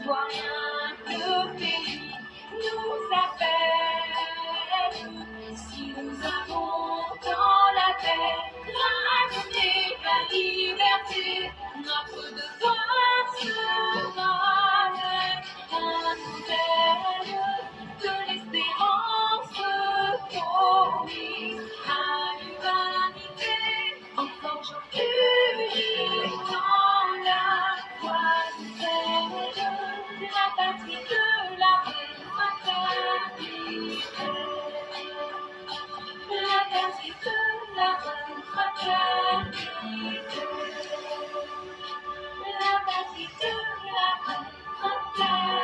soit rien de pays nous appelle. Si nous avons dans la paix, ramener la liberté, notre devoir sera la nouvelle de l'espérance promise à l'humanité, en forgeant unie dans la voie nouvelle, la patrie de la fraternité. La patrie de la fraternité. La patrie de la fraternité.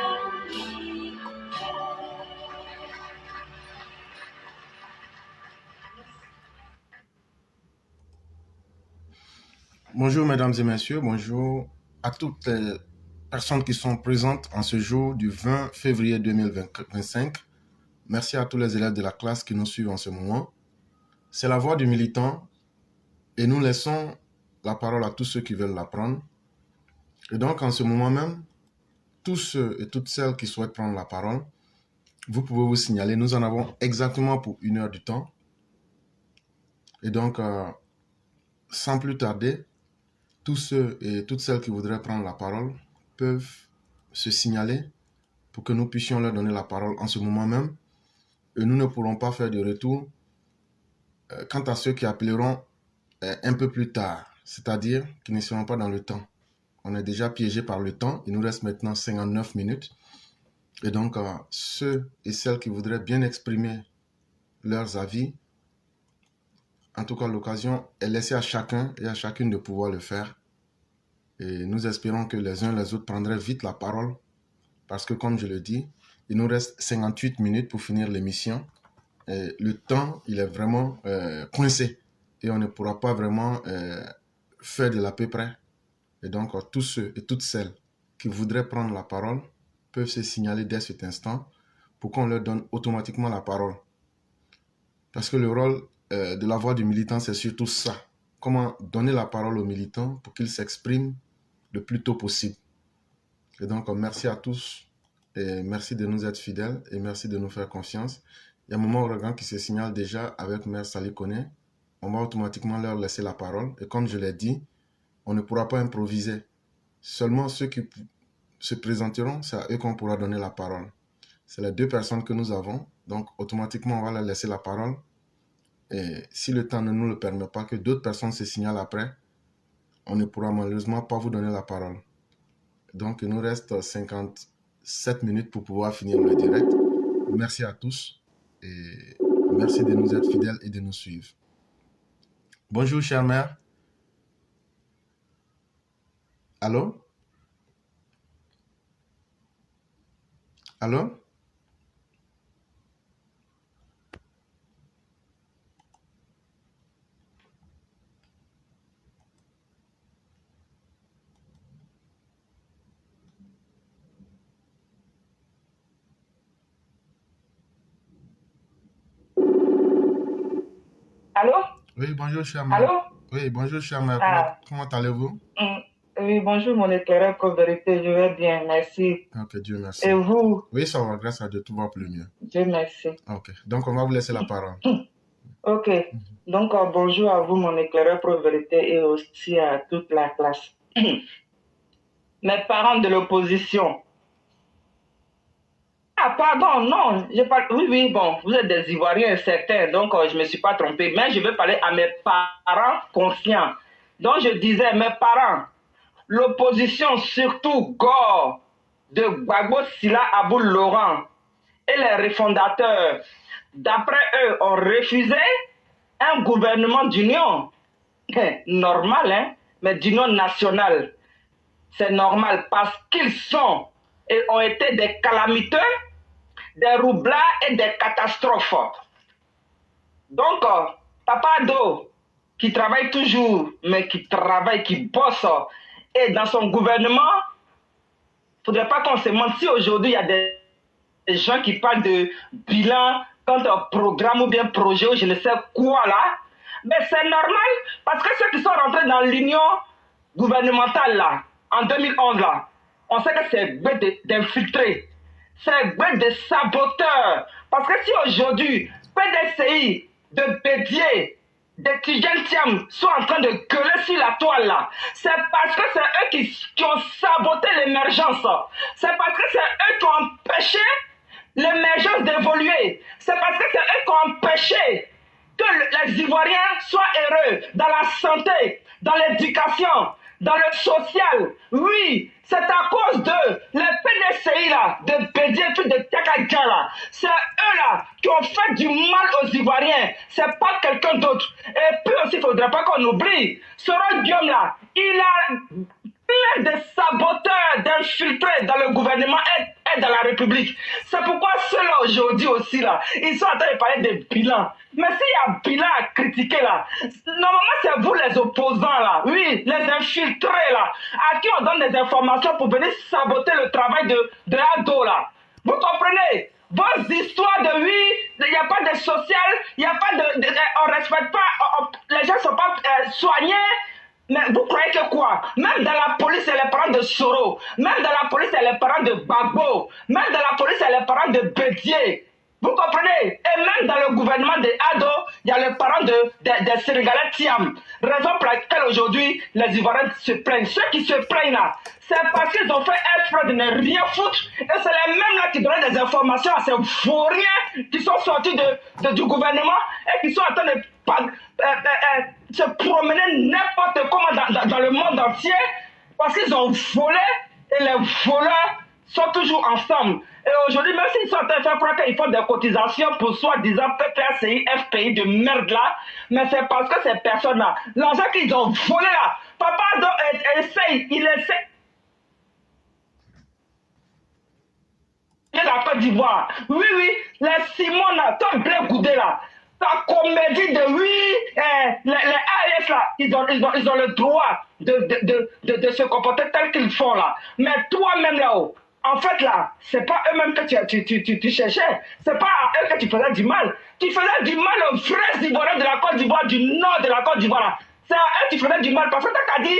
Bonjour mesdames et messieurs, bonjour à toutes les personnes qui sont présentes en ce jour du 20 février 2025. Merci à tous les élèves de la classe qui nous suivent en ce moment. C'est la voix du militant et nous laissons la parole à tous ceux qui veulent la prendre. Et donc en ce moment même, tous ceux et toutes celles qui souhaitent prendre la parole, vous pouvez vous signaler. Nous en avons exactement pour 1 heure du temps. Et donc, sans plus tarder, tous ceux et toutes celles qui voudraient prendre la parole peuvent se signaler pour que nous puissions leur donner la parole en ce moment même. Et nous ne pourrons pas faire de retour quant à ceux qui appelleront un peu plus tard, c'est-à-dire qui ne seront pas dans le temps. On est déjà piégé par le temps. Il nous reste maintenant 59 minutes. Et donc, ceux et celles qui voudraient bien exprimer leurs avis, en tout cas, l'occasion est laissée à chacun et à chacune de pouvoir le faire. Et nous espérons que les uns et les autres prendraient vite la parole parce que, comme je le dis, il nous reste 58 minutes pour finir l'émission. Et le temps, il est vraiment coincé et on ne pourra pas vraiment faire de l'à peu près. Et donc, tous ceux et toutes celles qui voudraient prendre la parole peuvent se signaler dès cet instant pour qu'on leur donne automatiquement la parole. Parce que le rôle de la voix du militant, c'est surtout ça. Comment donner la parole aux militants pour qu'ils s'expriment le plus tôt possible. Et donc, merci à tous et merci de nous être fidèles et merci de nous faire confiance. Il y a Maman Ouragan qui se signale déjà avec Mère Sali Kone. On va automatiquement leur laisser la parole. Et comme je l'ai dit, on ne pourra pas improviser. Seulement ceux qui se présenteront, c'est à eux qu'on pourra donner la parole. C'est les 2 personnes que nous avons. Donc, automatiquement, on va leur laisser la parole. Et si le temps ne nous le permet pas, que d'autres personnes se signalent après, on ne pourra malheureusement pas vous donner la parole. Donc, il nous reste 57 minutes pour pouvoir finir le direct. Merci à tous et merci de nous être fidèles et de nous suivre. Bonjour, chère mère. Allô? Allô? Allô? Oui, bonjour, chère mère. Allô? Oui, bonjour, chère mère. Comment allez-vous? Oui, bonjour, mon éclaireur pro-vérité. Je vais bien, merci. Ok, Dieu merci. Et vous? Oui, ça va, grâce à Dieu, tout va plus mieux. Dieu merci. Ok, donc on va vous laisser la parole. Ok, donc bonjour à vous, mon éclaireur pro-vérité, et aussi à toute la classe. Mes parents de l'opposition. Ah, pardon, non, je parle. Oui, oui, bon, vous êtes des Ivoiriens certains, donc je ne me suis pas trompé. Mais je vais parler à mes parents conscients. Donc je disais, mes parents, l'opposition, surtout Gore, de Gbagbo Sila Aboul Laurent et les refondateurs, d'après eux, ont refusé un gouvernement d'union. Normal, hein, mais d'union nationale. C'est normal parce qu'ils sont et ont été des calamiteux, des roublards et des catastrophes. Donc, Papa Do, qui travaille toujours, mais qui travaille, qui bosse, et dans son gouvernement, il ne faudrait pas qu'on se mente. Si aujourd'hui, il y a des gens qui parlent de bilan, quand un programme ou bien projet ou je ne sais quoi là, mais c'est normal, parce que ceux qui sont rentrés dans l'union gouvernementale là, en 2011 là, on sait que c'est d'infiltrés. C'est des saboteurs. Parce que si aujourd'hui, PDCI, de Bédier, des Tiam sont en train de gueuler sur la toile là, c'est parce que c'est eux qui ont saboté l'émergence. C'est parce que c'est eux qui ont empêché l'émergence d'évoluer. C'est parce que c'est eux qui ont empêché que les Ivoiriens soient heureux dans la santé, dans l'éducation, dans le social. Oui, c'est à cause de les PDCI là, de Bédier puis de Tekadja là. C'est eux là qui ont fait du mal aux Ivoiriens. C'est pas quelqu'un d'autre. Et puis aussi, il ne faudrait pas qu'on oublie, Soro Guillaume là, il a plein de saboteurs, d'infiltrés dans le gouvernement et dans la République. C'est pourquoi ceux-là aujourd'hui aussi là, ils sont en train de parler de bilan. Mais s'il y a un bilan à critiquer là, normalement c'est vous les opposants là, oui, les infiltrés là, à qui on donne des informations pour venir saboter le travail de Ado là. Vous comprenez? Vos histoires de oui, il n'y a pas de social, il n'y a pas on ne respecte pas, les gens ne sont pas soignés. Mais vous croyez que quoi? Même dans la police, il y a les parents de Soro. Même dans la police, il y a les parents de Bagbo. Même dans la police, il y a les parents de Bédier. Vous comprenez? Et même dans le gouvernement de Ado, il y a les parents des Sénégalais Tiam. Raison pour laquelle aujourd'hui, les Ivoiriens se plaignent. Ceux qui se plaignent là, c'est parce qu'ils ont fait exprès de ne rien foutre. Et c'est les mêmes là qui donnent des informations à ces vauriens qui sont sortis du gouvernement et qui sont en train de se promener n'importe comment dans le monde entier parce qu'ils ont volé et les voleurs sont toujours ensemble. Et aujourd'hui, même s'ils sont en train de faire croire qu'ils font des cotisations pour soi-disant PPCI, FPI de merde là, mais c'est parce que ces personnes-là, l'argent qu'ils ont volé là, papa il essaie. La Côte d'Ivoire. Oui, les Simon là, toi, Blé Goudé là, ta comédie de oui, les AS là, ils ont le droit de se comporter tel qu'ils font là. Mais toi-même là-haut, en fait là, c'est pas eux-mêmes que tu cherchais, c'est pas à eux que tu faisais du mal. Tu faisais du mal aux vrais Ivoiriens de la Côte d'Ivoire, du nord de la Côte d'Ivoire là. C'est à eux que tu faisais du mal parce que tu as dit,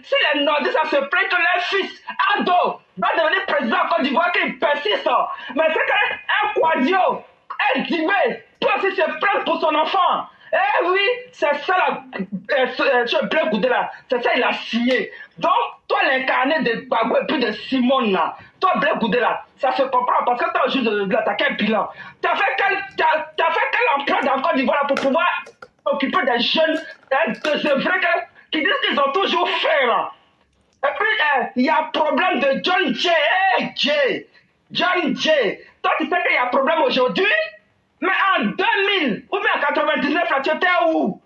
si les Nordistes se plaignent que leur fils, Ado, va devenir président de la Côte d'Ivoire, qu'il persiste. Mais c'est qu'un Quadio, un Dibé, peut aussi se plaindre pour son enfant. Eh oui, c'est ça la Blé Goudé là, c'est ça il a signé. Donc, toi l'incarné de Bagou et puis de Simone là, toi Blé Goudé là, ça se comprend parce que tu as juste de l'attaquer un bilan. Tu as fait quel emploi dans la Côte d'Ivoire pour pouvoir occuper des jeunes, c'est vrai qui disent qu'ils ont toujours fait là. Et puis, il y a problème de John Jay. Hey, John Jay. Toi, tu sais qu'il y a problème aujourd'hui? Mais en 2000 ou bien en 99, là, tu étais où?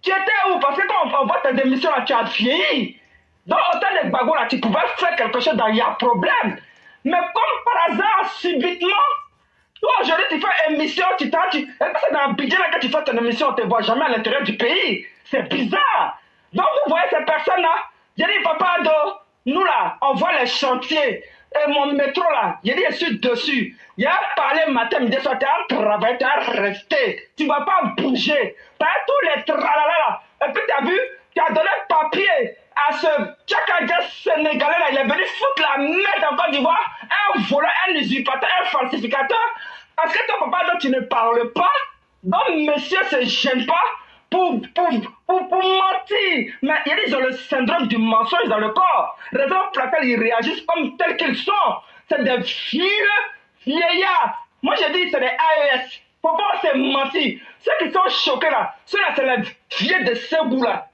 Tu étais où? Parce que quand on voit tes démissions, là, tu as vieilli. Donc, autant de Bagou, là, tu pouvais faire quelque chose dans il y a problème. Mais comme par hasard, subitement, toi, aujourd'hui, tu fais émission, et puis c'est dans le budget là que tu fais ton émission, on ne te voit jamais à l'intérieur du pays. C'est bizarre. Donc, vous voyez ces personnes-là, j'ai dit, papa Ado, nous là, on voit les chantiers. Et mon métro là, j'ai dit, je suis dessus. Il a parlé matin, midi, soir, tu as travaillé, tu as resté. Tu ne vas pas bouger. Tu as tous les tralala là. Et puis, tu as vu, tu as donné papier à ce Tchakadja sénégalais là. Il est venu foutre la merde en Côte d'Ivoire. Un voleur, un usurpateur, un falsificateur. Parce que ton papa, donc, tu ne parles pas. Donc, monsieur ne se gêne pas pour mentir. Mais ils ont le syndrome du mensonge dans le corps. Raison pour laquelle ils réagissent comme tels qu'ils sont. C'est des vieillards. Moi, je dis c'est des AES. Faut pas se mentir. Ceux qui sont choqués là, ceux-là, c'est les vieux de Ségou là.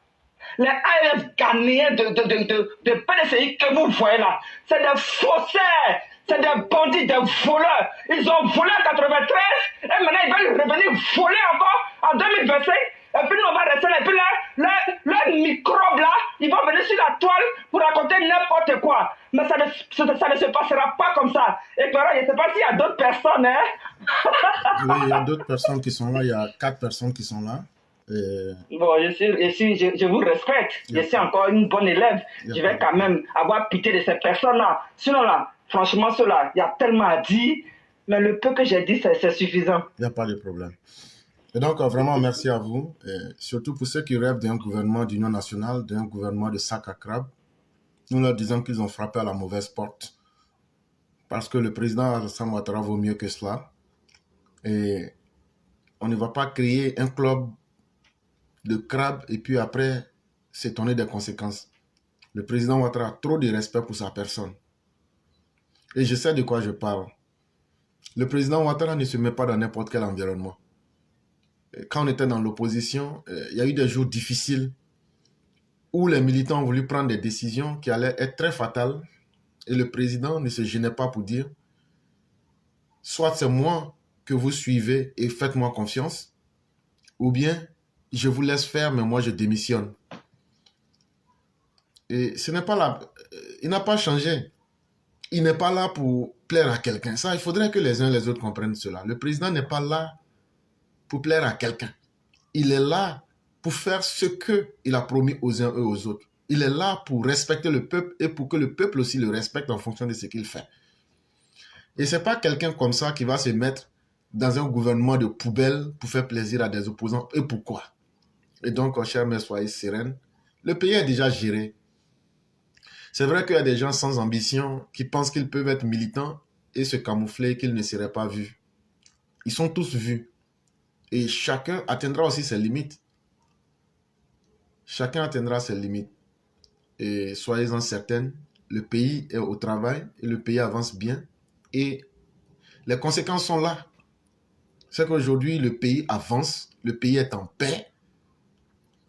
Les AES ghanéens de PDCI que vous voyez là, c'est des faussaires, c'est des bandits, des voleurs. Ils ont volé en 93 et maintenant ils veulent revenir voler encore en 2025. Et puis nous on va rester là. Et puis là, le microbe là, ils vont venir sur la toile pour raconter n'importe quoi. Mais ça ne se passera pas comme ça. Et Clara, je ne sais pas s'il y a d'autres personnes. Hein? Oui, il y a d'autres personnes qui sont là. Il y a 4 personnes qui sont là. Bon, je vous respecte. Je suis encore une bonne élève. Je vais quand même avoir pitié de ces personnes-là. Sinon, là, franchement, ceux-là, il y a tellement à dire. Mais le peu que j'ai dit, c'est suffisant. Il n'y a pas de problème. Et donc, vraiment, merci à vous. Et surtout pour ceux qui rêvent d'un gouvernement d'union nationale, d'un gouvernement de sac à crabe. Nous leur disons qu'ils ont frappé à la mauvaise porte parce que le président Alassane Ouattara vaut mieux que cela. Et on ne va pas créer un club de crabes et puis après s'étonner des conséquences. Le président Ouattara a trop de respect pour sa personne. Et je sais de quoi je parle. Le président Ouattara ne se met pas dans n'importe quel environnement. Quand on était dans l'opposition, il y a eu des jours difficiles où les militants ont voulu prendre des décisions qui allaient être très fatales et le président ne se gênait pas pour dire soit c'est moi que vous suivez et faites-moi confiance, ou bien je vous laisse faire mais moi je démissionne. Et ce n'est pas là, il n'a pas changé. Il n'est pas là pour plaire à quelqu'un. Ça, il faudrait que les uns et les autres comprennent cela. Le président n'est pas là pour plaire à quelqu'un. Il est là pour faire ce qu'il a promis aux uns et aux autres. Il est là pour respecter le peuple et pour que le peuple aussi le respecte en fonction de ce qu'il fait. Et ce n'est pas quelqu'un comme ça qui va se mettre dans un gouvernement de poubelle pour faire plaisir à des opposants. Et pourquoi? Et donc, chers mères, soyez sereines. Le pays est déjà géré. C'est vrai qu'il y a des gens sans ambition qui pensent qu'ils peuvent être militants et se camoufler, qu'ils ne seraient pas vus. Ils sont tous vus. Et chacun atteindra aussi ses limites. Chacun atteindra ses limites. Et soyez-en certaines, le pays est au travail et le pays avance bien. Et les conséquences sont là. C'est qu'aujourd'hui, le pays avance, le pays est en paix.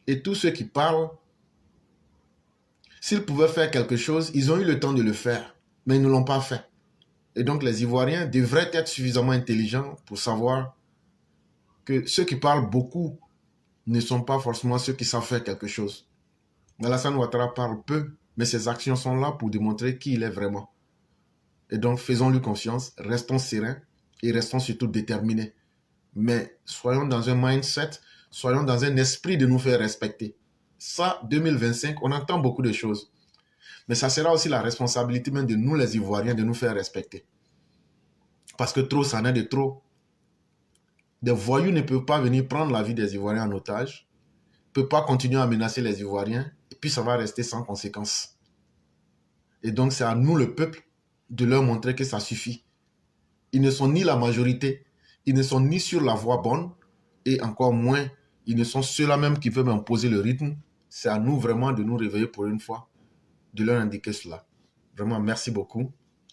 Et tous ceux qui parlent, s'ils pouvaient faire quelque chose, ils ont eu le temps de le faire, mais ils ne l'ont pas fait. Et donc les Ivoiriens devraient être suffisamment intelligents pour savoir que ceux qui parlent beaucoup ne sont pas forcément ceux qui savent faire quelque chose. Alassane Ouattara parle peu, mais ses actions sont là pour démontrer qui il est vraiment. Et donc faisons-lui confiance, restons sereins et restons surtout déterminés. Mais soyons dans un mindset, soyons dans un esprit de nous faire respecter. Ça, 2025, on entend beaucoup de choses. Mais ça sera aussi la responsabilité même de nous les Ivoiriens de nous faire respecter. Parce que trop, ça en est de trop. Des voyous ne peuvent pas venir prendre la vie des Ivoiriens en otage, ne peuvent pas continuer à menacer les Ivoiriens, et puis ça va rester sans conséquence. Et donc c'est à nous, le peuple, de leur montrer que ça suffit. Ils ne sont ni la majorité, ils ne sont ni sur la voie bonne, et encore moins, ils ne sont ceux-là même qui peuvent imposer le rythme. C'est à nous vraiment de nous réveiller pour une fois, de leur indiquer cela. Vraiment, merci beaucoup.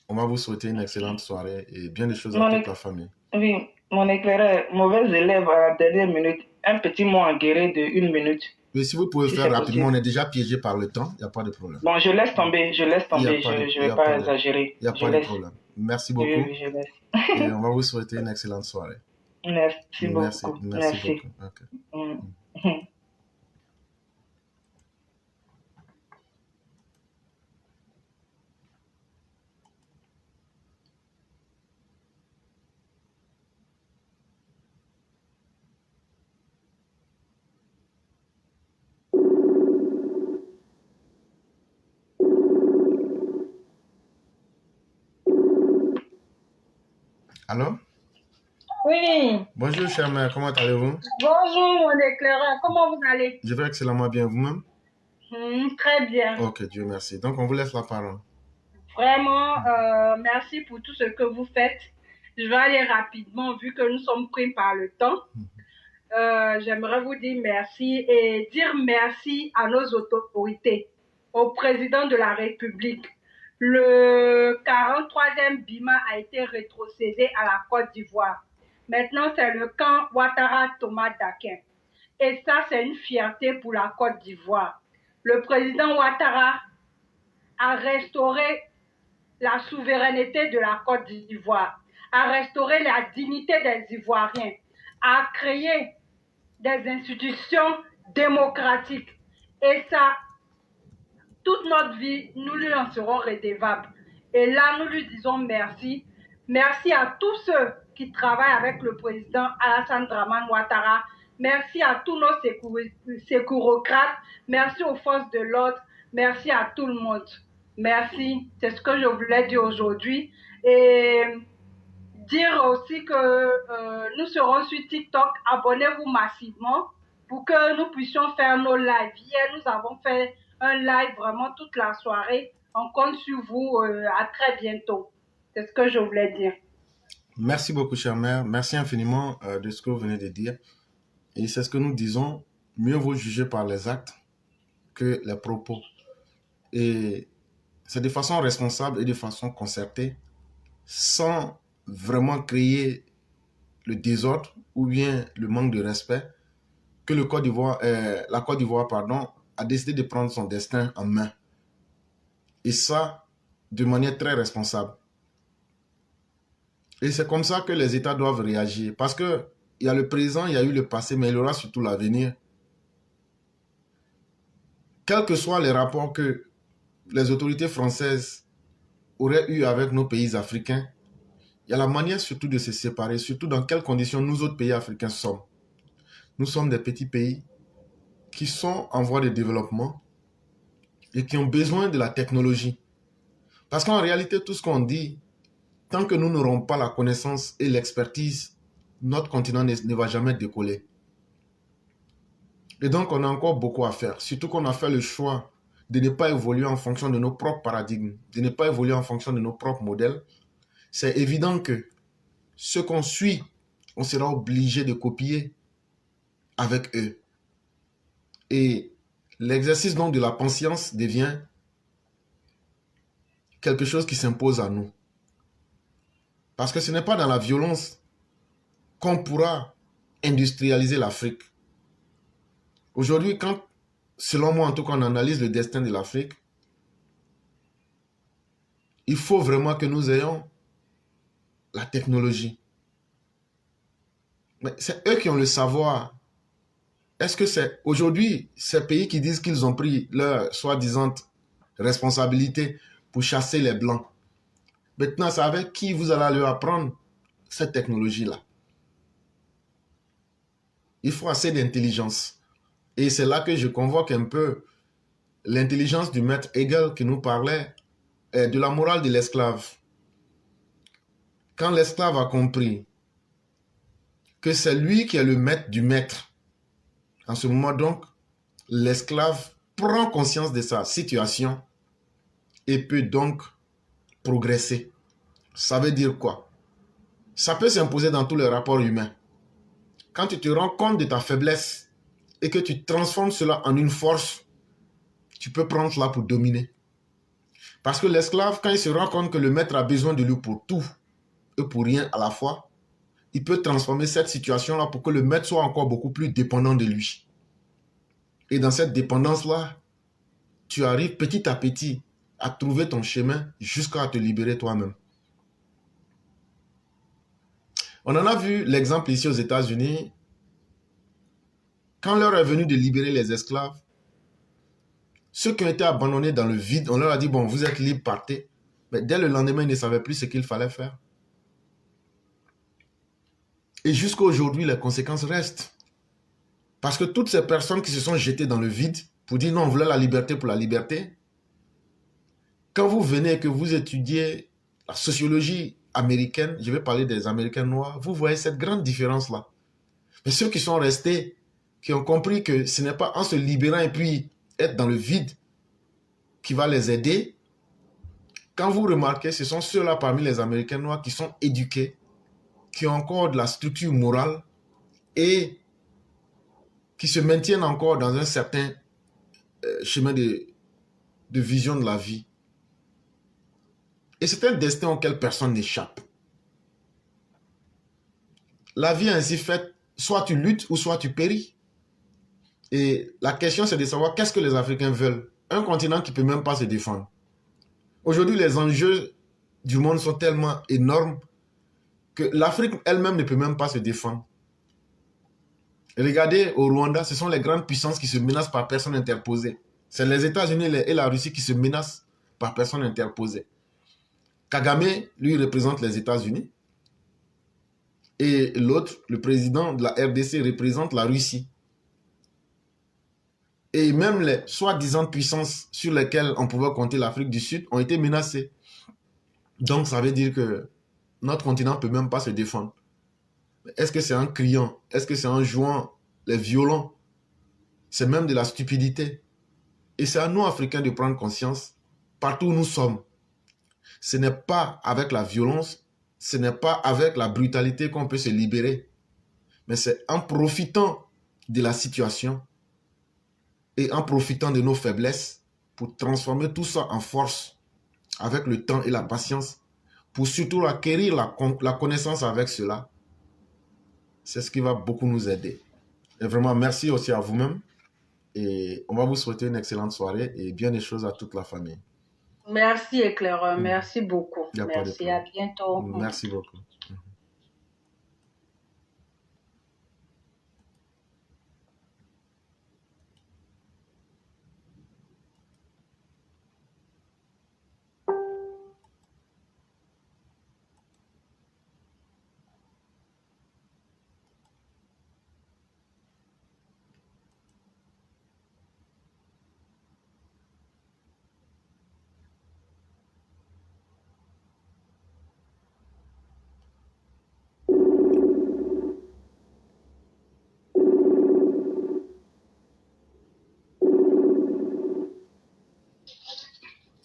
On va vous souhaiter une excellente soirée et bien des choses à toute la famille. Oui, mon éclaireur, mauvais élève à la dernière minute. Un petit mot en guéri de 1 minute. Mais si vous pouvez faire rapidement, on est déjà piégé par le temps, il n'y a pas de problème. Bon, je laisse tomber, je ne vais pas exagérer. Il n'y a pas de problème. Merci beaucoup. Oui, je laisse. Et on va vous souhaiter une excellente soirée. Merci beaucoup. Merci beaucoup. Okay. Allô? Oui. Bonjour, chère mère, comment allez-vous? Bonjour, mon éclaireur, comment vous allez? Je vais excellemment bien, vous-même? Très bien. Ok, Dieu merci. Donc, on vous laisse la parole. Vraiment, merci pour tout ce que vous faites. Je vais aller rapidement, vu que nous sommes pris par le temps. J'aimerais vous dire merci et dire merci à nos autorités, au président de la République. Le 43e BIMA a été rétrocédé à la Côte d'Ivoire. Maintenant, c'est le camp Ouattara Thomas Dakin. Et ça, c'est une fierté pour la Côte d'Ivoire. Le président Ouattara a restauré la souveraineté de la Côte d'Ivoire, a restauré la dignité des Ivoiriens, a créé des institutions démocratiques. Et ça, toute notre vie, nous lui en serons redevables. Et là, nous lui disons merci. Merci à tous ceux qui travaillent avec le président Alassane Dramane Ouattara. Merci à tous nos sécurocrates. Merci aux forces de l'ordre. Merci à tout le monde. Merci. C'est ce que je voulais dire aujourd'hui. Et dire aussi que nous serons sur TikTok. Abonnez-vous massivement pour que nous puissions faire nos lives. Hier, nous avons fait un live vraiment toute la soirée. On compte sur vous. À très bientôt. C'est ce que je voulais dire. Merci beaucoup, chère mère. Merci infiniment de ce que vous venez de dire. Et c'est ce que nous disons, mieux vaut juger par les actes que les propos. Et c'est de façon responsable et de façon concertée, sans vraiment créer le désordre ou bien le manque de respect, que la Côte d'Ivoire, a décidé de prendre son destin en main. Et ça, de manière très responsable. Et c'est comme ça que les États doivent réagir. Parce qu'il y a le présent, il y a eu le passé, mais il y aura surtout l'avenir. Quels que soient les rapports que les autorités françaises auraient eu avec nos pays africains, il y a la manière surtout de se séparer, surtout dans quelles conditions nous autres pays africains sommes. Nous sommes des petits pays qui sont en voie de développement et qui ont besoin de la technologie. Parce qu'en réalité, tout ce qu'on dit, tant que nous n'aurons pas la connaissance et l'expertise, notre continent ne va jamais décoller. Et donc, on a encore beaucoup à faire. Surtout qu'on a fait le choix de ne pas évoluer en fonction de nos propres paradigmes, de ne pas évoluer en fonction de nos propres modèles. C'est évident que ce qu'on suit, on sera obligé de copier avec eux. Et l'exercice donc de la patience devient quelque chose qui s'impose à nous. Parce que ce n'est pas dans la violence qu'on pourra industrialiser l'Afrique. Aujourd'hui, selon moi en tout cas, on analyse le destin de l'Afrique, il faut vraiment que nous ayons la technologie. Mais c'est eux qui ont le savoir. Est-ce que c'est aujourd'hui ces pays qui disent qu'ils ont pris leur soi-disant responsabilité pour chasser les Blancs? Maintenant, c'est avec qui vous allez leur apprendre cette technologie-là? Il faut assez d'intelligence. Et c'est là que je convoque un peu l'intelligence du maître Hegel qui nous parlait de la morale de l'esclave. Quand l'esclave a compris que c'est lui qui est le maître du maître, en ce moment donc, l'esclave prend conscience de sa situation et peut donc progresser. Ça veut dire quoi? Ça peut s'imposer dans tous les rapports humains. Quand tu te rends compte de ta faiblesse et que tu transformes cela en une force, tu peux prendre cela pour dominer. Parce que l'esclave, quand il se rend compte que le maître a besoin de lui pour tout et pour rien à la fois, il peut transformer cette situation-là pour que le maître soit encore beaucoup plus dépendant de lui. Et dans cette dépendance-là, tu arrives petit à petit à trouver ton chemin jusqu'à te libérer toi-même. On en a vu l'exemple ici aux États-Unis. Quand l'heure est venue de libérer les esclaves, ceux qui ont été abandonnés dans le vide, on leur a dit, bon, vous êtes libres, partez. Mais dès le lendemain, ils ne savaient plus ce qu'il fallait faire. Et jusqu'à aujourd'hui, les conséquences restent. Parce que toutes ces personnes qui se sont jetées dans le vide pour dire non, on voulait la liberté pour la liberté, quand vous venez et que vous étudiez la sociologie américaine, je vais parler des Américains noirs, vous voyez cette grande différence-là. Mais ceux qui sont restés, qui ont compris que ce n'est pas en se libérant et puis être dans le vide qui va les aider, quand vous remarquez, ce sont ceux-là parmi les Américains noirs qui sont éduqués, qui ont encore de la structure morale et qui se maintiennent encore dans un certain chemin de vision de la vie. Et c'est un destin auquel personne n'échappe. La vie est ainsi faite, soit tu luttes ou soit tu péris. Et la question, c'est de savoir qu'est-ce que les Africains veulent. Un continent qui ne peut même pas se défendre. Aujourd'hui, les enjeux du monde sont tellement énormes que l'Afrique elle-même ne peut même pas se défendre. Regardez au Rwanda, ce sont les grandes puissances qui se menacent par personne interposée. C'est les États-Unis et la Russie qui se menacent par personne interposée. Kagame, lui, représente les États-Unis. Et l'autre, le président de la RDC, représente la Russie. Et même les soi-disant puissances sur lesquelles on pouvait compter l'Afrique du Sud ont été menacées. Donc, ça veut dire que notre continent ne peut même pas se défendre. Est-ce que c'est en criant? Est-ce que c'est en jouant les violons? C'est même de la stupidité. Et c'est à nous, Africains, de prendre conscience partout où nous sommes. Ce n'est pas avec la violence, ce n'est pas avec la brutalité qu'on peut se libérer, mais c'est en profitant de la situation et en profitant de nos faiblesses pour transformer tout ça en force avec le temps et la patience, pour surtout acquérir la connaissance avec cela. C'est ce qui va beaucoup nous aider. Et vraiment, merci aussi à vous-même. Et on va vous souhaiter une excellente soirée et bien des choses à toute la famille. Merci, éclaireur. Merci beaucoup. Il n'y a pas de Merci. problème. À bientôt. Merci beaucoup.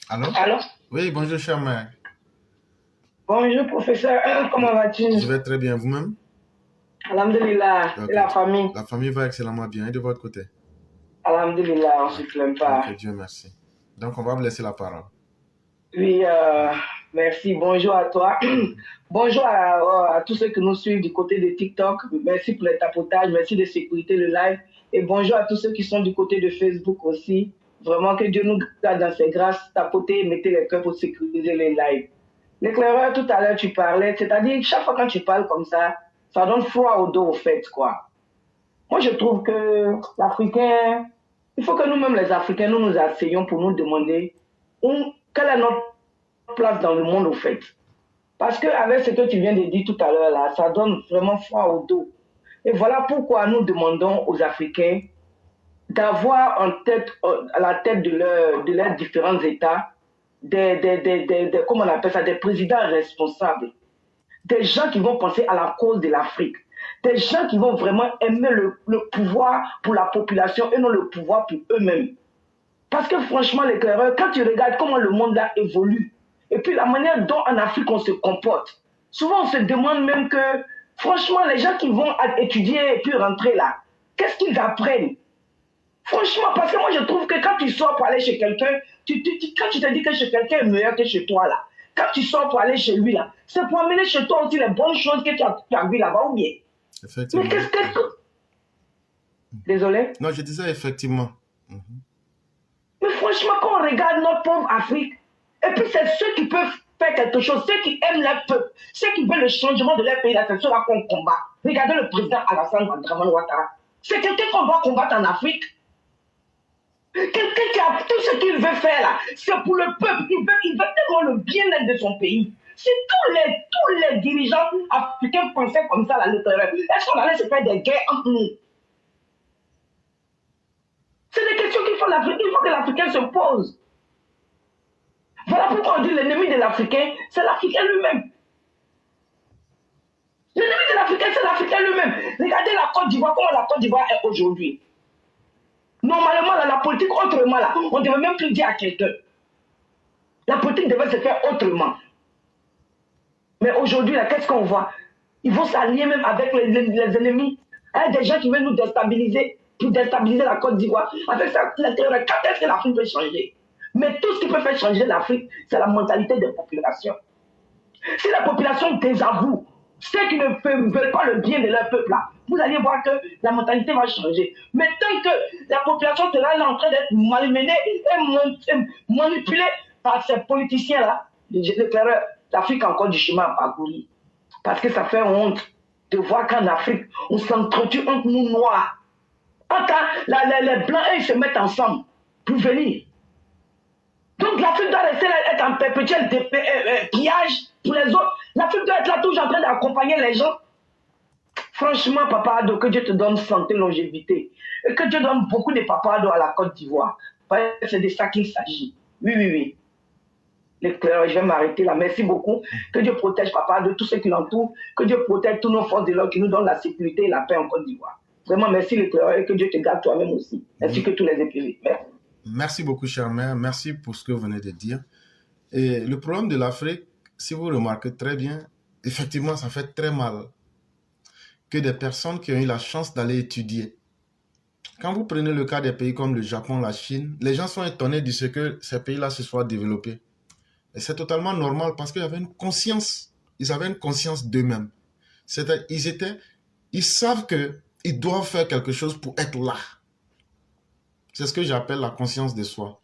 Allô? Allô? Oui, bonjour, cher mère. Bonjour, professeur. Comment vas-tu? Je vais très bien. Vous-même? Alhamdulillah. Ok. Et la famille? La famille va excellemment bien. Et de votre côté? Alhamdulillah, on ne se plaint pas. Ok, Dieu merci. Donc, on va vous laisser la parole. Oui, merci. Bonjour à toi. Bonjour à tous ceux qui nous suivent du côté de TikTok. Merci pour les tapotages. Merci de sécurité le live. Et bonjour à tous ceux qui sont du côté de Facebook aussi. Vraiment que Dieu nous garde dans ses grâces. Tapotez et mettez les cœurs pour sécuriser les lives. L'éclaireur, tout à l'heure, tu parlais. C'est-à-dire, chaque fois quand tu parles comme ça donne froid au dos, au fait, quoi. Moi, je trouve que l'Africain, il faut que nous-mêmes, les Africains, nous nous asseyions pour nous demander quelle est notre place dans le monde, au fait. Parce qu'avec ce que tu viens de dire tout à l'heure, là, ça donne vraiment froid au dos. Et voilà pourquoi nous demandons aux Africains d'avoir à la tête de leurs différents États comment on appelle ça, des présidents responsables, des gens qui vont penser à la cause de l'Afrique, des gens qui vont vraiment aimer le pouvoir pour la population et non le pouvoir pour eux-mêmes. Parce que franchement, l'éclaireur, quand tu regardes comment le monde là évolue, et puis la manière dont en Afrique on se comporte, souvent on se demande même que, franchement, les gens qui vont étudier et puis rentrer là, qu'est-ce qu'ils apprennent? Franchement, parce que moi je trouve que quand tu sors pour aller chez quelqu'un, quand tu te dis que chez quelqu'un est meilleur que chez toi là, quand tu sors pour aller chez lui là, c'est pour amener chez toi aussi les bonnes choses que tu as vues là-bas ou bien. Effectivement. Mais qu'est-ce que... Désolé? Non, je disais effectivement. Mais franchement, quand on regarde notre pauvre Afrique, et puis c'est ceux qui peuvent faire quelque chose, ceux qui aiment leur peuple, ceux qui veulent le changement de leur pays, c'est ceux-là qu'on combat. Regardez le président Alassane Ouattara. C'est quelqu'un qu'on doit combattre en Afrique. Quelqu'un qui a tout ce qu'il veut faire là, c'est pour le peuple. Il veut tellement le bien-être de son pays. Si tous les dirigeants africains pensaient comme ça à l'intérieur, est-ce qu'on allait se faire des guerres entre nous? C'est des questions qu'il faut que l'Africain se pose. Voilà pourquoi on dit l'ennemi de l'Africain, c'est l'Africain lui-même. L'ennemi de l'Africain, c'est l'Africain lui-même. Regardez la Côte d'Ivoire, comment la Côte d'Ivoire est aujourd'hui. Normalement, là, la politique autrement, là, on ne devait même plus dire à quelqu'un. La politique devait se faire autrement. Mais aujourd'hui, là, qu'est-ce qu'on voit? Ils vont s'allier même avec les ennemis. Hein, des gens qui veulent nous déstabiliser, pour déstabiliser la Côte d'Ivoire. Avec ça, l'intérieur, quand est-ce que l'Afrique peut changer? Mais tout ce qui peut faire changer l'Afrique, c'est la mentalité des populations. Si la population désavoue ceux qui ne veulent pas le bien de leur peuple, là, vous allez voir que la mentalité va changer. Mais tant que la population sera en train d'être malmenée et manipulée par ces politiciens-là, l'Afrique a encore du chemin à parcourir. Parce que ça fait honte de voir qu'en Afrique, on s'entretue entre nous noirs. Quand les blancs, ils se mettent ensemble pour venir. Donc l'Afrique doit rester là, être en perpétuel pillage pour les autres. L'Afrique doit être là toujours en train d'accompagner les gens. Franchement, Papa Ado, que Dieu te donne santé, longévité. Et que Dieu donne beaucoup de Papa Ado à la Côte d'Ivoire. C'est de ça qu'il s'agit. Oui. Je vais m'arrêter là. Merci beaucoup. Que Dieu protège Papa de tous ceux qui l'entourent. Que Dieu protège tous nos forces de l'ordre qui nous donnent la sécurité et la paix en Côte d'Ivoire. Vraiment, merci l'éclaireur et que Dieu te garde toi-même aussi. Ainsi que tous les éclairés. Merci. Merci beaucoup, chère mère. Merci pour ce que vous venez de dire. Et le problème de l'Afrique, si vous remarquez très bien, effectivement, ça fait très mal que des personnes qui ont eu la chance d'aller étudier. Quand vous prenez le cas des pays comme le Japon, la Chine, les gens sont étonnés de ce que ces pays-là se soient développés. Et c'est totalement normal parce qu'ils avaient une conscience. Ils avaient une conscience d'eux-mêmes. Ils savent qu'ils doivent faire quelque chose pour être là. C'est ce que j'appelle la conscience de soi.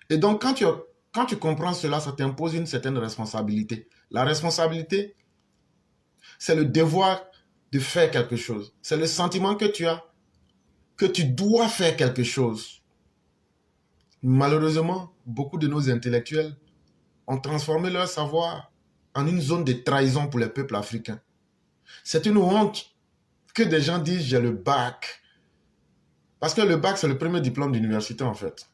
Et donc, quand tu comprends cela, ça t'impose une certaine responsabilité. La responsabilité, c'est le devoir de faire quelque chose. C'est le sentiment que tu as, que tu dois faire quelque chose. Malheureusement, beaucoup de nos intellectuels ont transformé leur savoir en une zone de trahison pour les peuples africains. C'est une honte que des gens disent « j'ai le bac ». Parce que le bac, c'est le premier diplôme d'université en fait.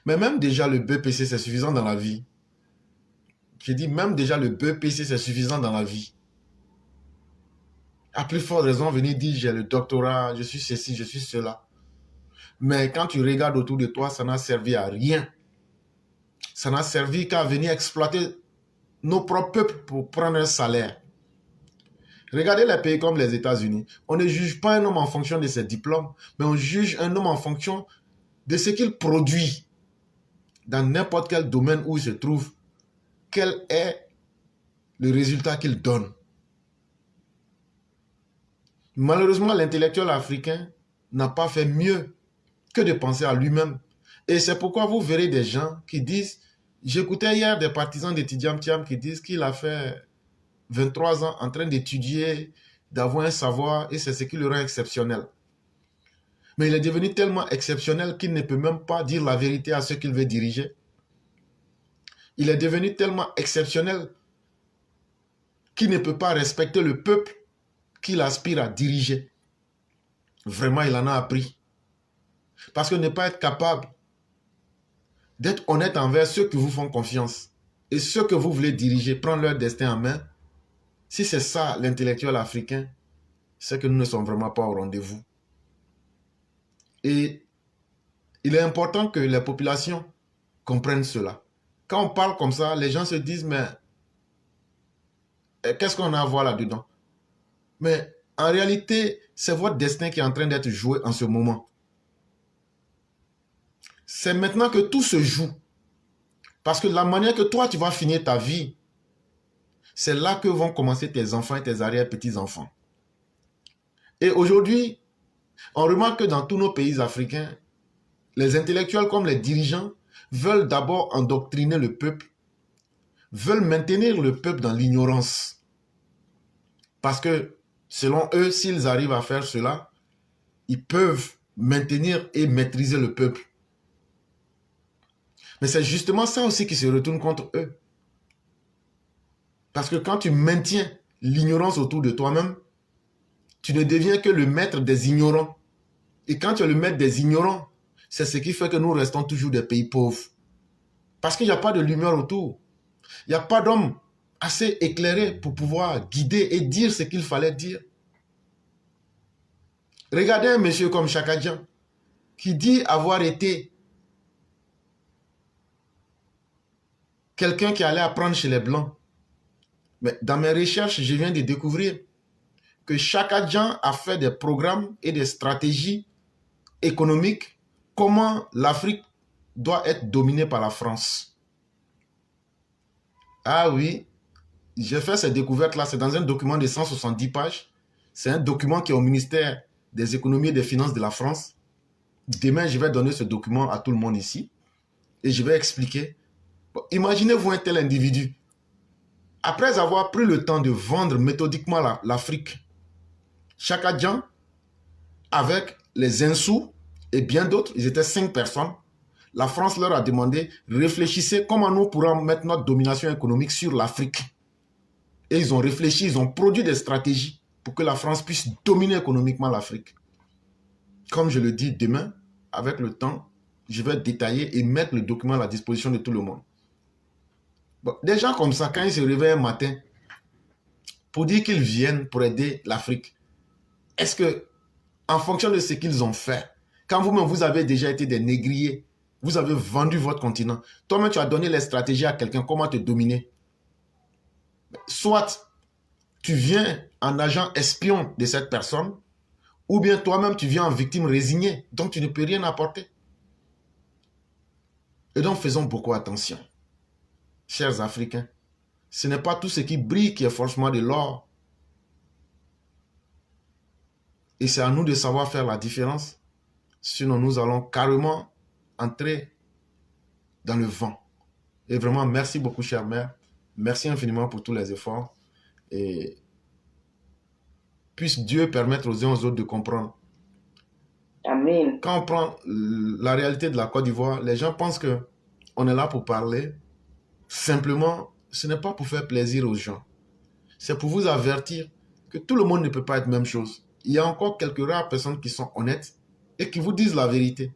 Mais même déjà le BPC, c'est suffisant dans la vie. J'ai dit même déjà le BPC, c'est suffisant dans la vie. À plus forte raison, venir dire j'ai le doctorat, je suis ceci, je suis cela. Mais quand tu regardes autour de toi, ça n'a servi à rien. Ça n'a servi qu'à venir exploiter nos propres peuples pour prendre un salaire. Regardez les pays comme les États-Unis. On ne juge pas un homme en fonction de ses diplômes, mais on juge un homme en fonction de ce qu'il produit dans n'importe quel domaine où il se trouve. Quel est le résultat qu'il donne? Malheureusement, l'intellectuel africain n'a pas fait mieux que de penser à lui-même. Et c'est pourquoi vous verrez des gens qui disent, j'écoutais hier des partisans d'étudiants qui disent qu'il a fait 23 ans en train d'étudier, d'avoir un savoir, et c'est ce qui le rend exceptionnel. Mais il est devenu tellement exceptionnel qu'il ne peut même pas dire la vérité à ceux qu'il veut diriger. Il est devenu tellement exceptionnel qu'il ne peut pas respecter le peuple qu'il aspire à diriger. Vraiment, il en a appris. Parce que ne pas être capable d'être honnête envers ceux qui vous font confiance et ceux que vous voulez diriger, prendre leur destin en main, si c'est ça l'intellectuel africain, c'est que nous ne sommes vraiment pas au rendez-vous. Et il est important que les populations comprennent cela. Quand on parle comme ça, les gens se disent, mais qu'est-ce qu'on a à voir là-dedans? Mais en réalité, c'est votre destin qui est en train d'être joué en ce moment. C'est maintenant que tout se joue. Parce que la manière que toi, tu vas finir ta vie, c'est là que vont commencer tes enfants et tes arrière-petits-enfants. Et aujourd'hui, on remarque que dans tous nos pays africains, les intellectuels comme les dirigeants veulent d'abord endoctriner le peuple, veulent maintenir le peuple dans l'ignorance. Parce que, selon eux, s'ils arrivent à faire cela, ils peuvent maintenir et maîtriser le peuple. Mais c'est justement ça aussi qui se retourne contre eux. Parce que quand tu maintiens l'ignorance autour de toi-même, tu ne deviens que le maître des ignorants. Et quand tu es le maître des ignorants, c'est ce qui fait que nous restons toujours des pays pauvres. Parce qu'il n'y a pas de lumière autour. Il n'y a pas d'homme assez éclairé pour pouvoir guider et dire ce qu'il fallait dire. Regardez un monsieur comme Chaka Dian, qui dit avoir été quelqu'un qui allait apprendre chez les Blancs. Mais dans mes recherches, je viens de découvrir que Chaka Dian a fait des programmes et des stratégies économiques, comment l'Afrique doit être dominée par la France. Ah oui, j'ai fait ces découvertes-là, c'est dans un document de 170 pages. C'est un document qui est au ministère des économies et des finances de la France. Demain, je vais donner ce document à tout le monde ici et je vais expliquer. Bon, imaginez-vous un tel individu. Après avoir pris le temps de vendre méthodiquement l'Afrique, Chaka Dian, avec les Insous et bien d'autres, ils étaient 5 personnes, la France leur a demandé, réfléchissez comment nous pourrons mettre notre domination économique sur l'Afrique. Et ils ont réfléchi, ils ont produit des stratégies pour que la France puisse dominer économiquement l'Afrique. Comme je le dis demain, avec le temps, je vais détailler et mettre le document à la disposition de tout le monde. Bon, des gens comme ça, quand ils se réveillent un matin, pour dire qu'ils viennent pour aider l'Afrique, est-ce que, en fonction de ce qu'ils ont fait, Quand vous-même, vous avez déjà été des négriers, vous avez vendu votre continent. Toi-même, tu as donné les stratégies à quelqu'un, comment te dominer. Soit tu viens en agent espion de cette personne, ou bien toi-même, tu viens en victime résignée, donc tu ne peux rien apporter. Et donc, faisons beaucoup attention. Chers Africains, ce n'est pas tout ce qui brille qui est forcément de l'or. Et c'est à nous de savoir faire la différence. Sinon, nous allons carrément entrer dans le vent. Et vraiment, merci beaucoup, chère mère. Merci infiniment pour tous les efforts. Et puisse Dieu permettre aux uns aux autres de comprendre. Amen. Quand on prend la réalité de la Côte d'Ivoire, les gens pensent qu'on est là pour parler. Simplement, ce n'est pas pour faire plaisir aux gens. C'est pour vous avertir que tout le monde ne peut pas être même chose. Il y a encore quelques rares personnes qui sont honnêtes et qui vous disent la vérité.